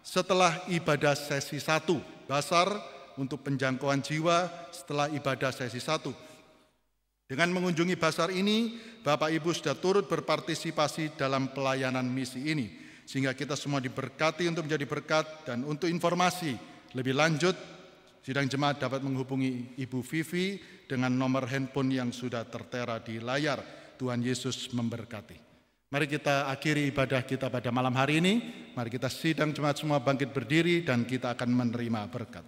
setelah ibadah sesi 1. Basar untuk penjangkauan jiwa setelah ibadah sesi 1. Dengan mengunjungi basar ini, Bapak Ibu sudah turut berpartisipasi dalam pelayanan misi ini, sehingga kita semua diberkati untuk menjadi berkat. Dan untuk informasi lebih lanjut, sidang jemaat dapat menghubungi Ibu Vivi dengan nomor handphone yang sudah tertera di layar. Tuhan Yesus memberkati. Mari kita akhiri ibadah kita pada malam hari ini. Mari kita sidang jemaat semua bangkit berdiri dan kita akan menerima berkat.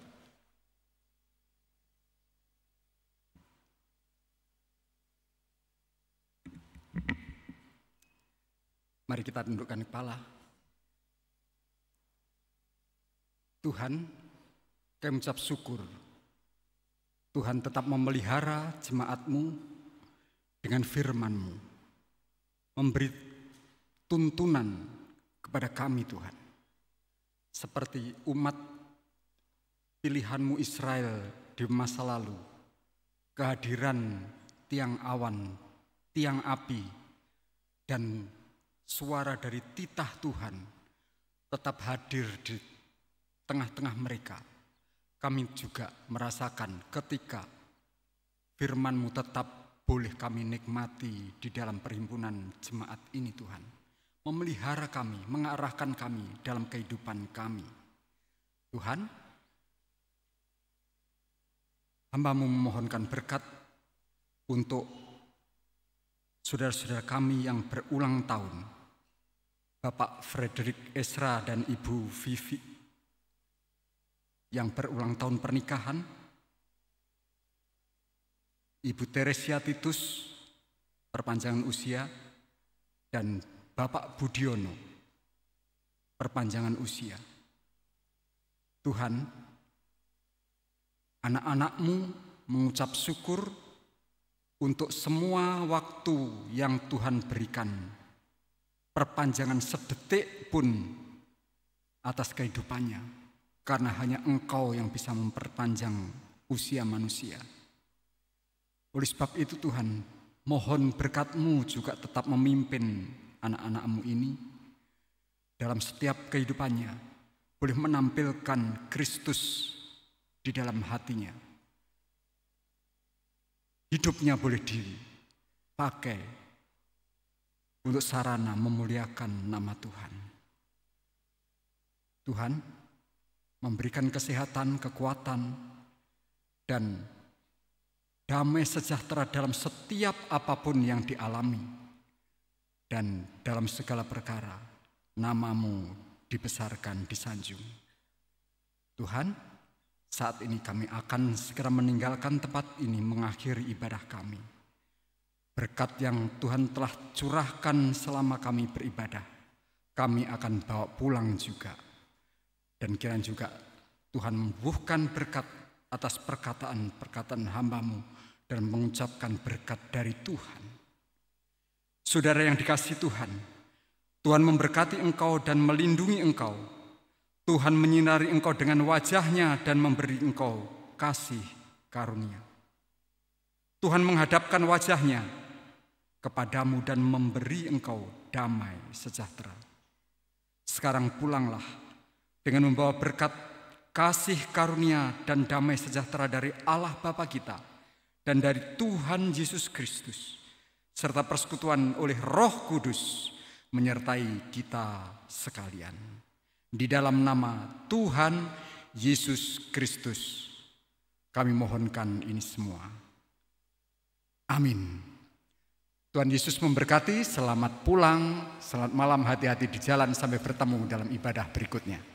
Mari kita tundukkan kepala. Tuhan, kami mengucap syukur. Tuhan tetap memelihara jemaat-Mu dengan firman-Mu, memberi tuntunan kepada kami Tuhan. Seperti umat pilihan-Mu Israel di masa lalu, kehadiran tiang awan, tiang api, dan suara dari titah Tuhan tetap hadir di tengah-tengah mereka. kami juga merasakan ketika firman-Mu tetap boleh kami nikmati di dalam perhimpunan jemaat ini Tuhan. Memelihara kami, mengarahkan kami dalam kehidupan kami. Tuhan, hamba-Mu memohonkan berkat untuk saudara-saudara kami yang berulang tahun. Bapak Frederick Esra dan Ibu Vivi yang berulang tahun pernikahan. Ibu Teresia Titus, perpanjangan usia, dan Bapak Budiono, perpanjangan usia. Tuhan, anak-anak-Mu mengucap syukur untuk semua waktu yang Tuhan berikan, perpanjangan sedetik pun atas kehidupannya, karena hanya Engkau yang bisa memperpanjang usia manusia. Oleh sebab itu Tuhan, mohon berkat-Mu juga tetap memimpin anak-anak-Mu ini dalam setiap kehidupannya, boleh menampilkan Kristus di dalam hatinya. Hidupnya boleh dipakai untuk sarana memuliakan nama Tuhan. Tuhan memberikan kesehatan, kekuatan, dan damai sejahtera dalam setiap apapun yang dialami, dan dalam segala perkara nama-Mu dibesarkan, disanjung. Tuhan, saat ini kami akan segera meninggalkan tempat ini, mengakhiri ibadah kami. Berkat yang Tuhan telah curahkan selama kami beribadah, kami akan bawa pulang juga. Dan kiranya juga Tuhan membuahkan berkat atas perkataan-perkataan hamba-Mu dan mengucapkan berkat dari Tuhan. Saudara yang dikasihi Tuhan, Tuhan memberkati engkau dan melindungi engkau. Tuhan menyinari engkau dengan wajah-Nya dan memberi engkau kasih karunia. Tuhan menghadapkan wajah-Nya kepadamu dan memberi engkau damai sejahtera. Sekarang pulanglah dengan membawa berkat kasih karunia dan damai sejahtera dari Allah Bapa kita dan dari Tuhan Yesus Kristus, serta persekutuan oleh Roh Kudus menyertai kita sekalian. Di dalam nama Tuhan Yesus Kristus kami mohonkan ini semua. Amin. Tuhan Yesus memberkati. Selamat pulang, selamat malam, hati-hati di jalan sampai bertemu dalam ibadah berikutnya.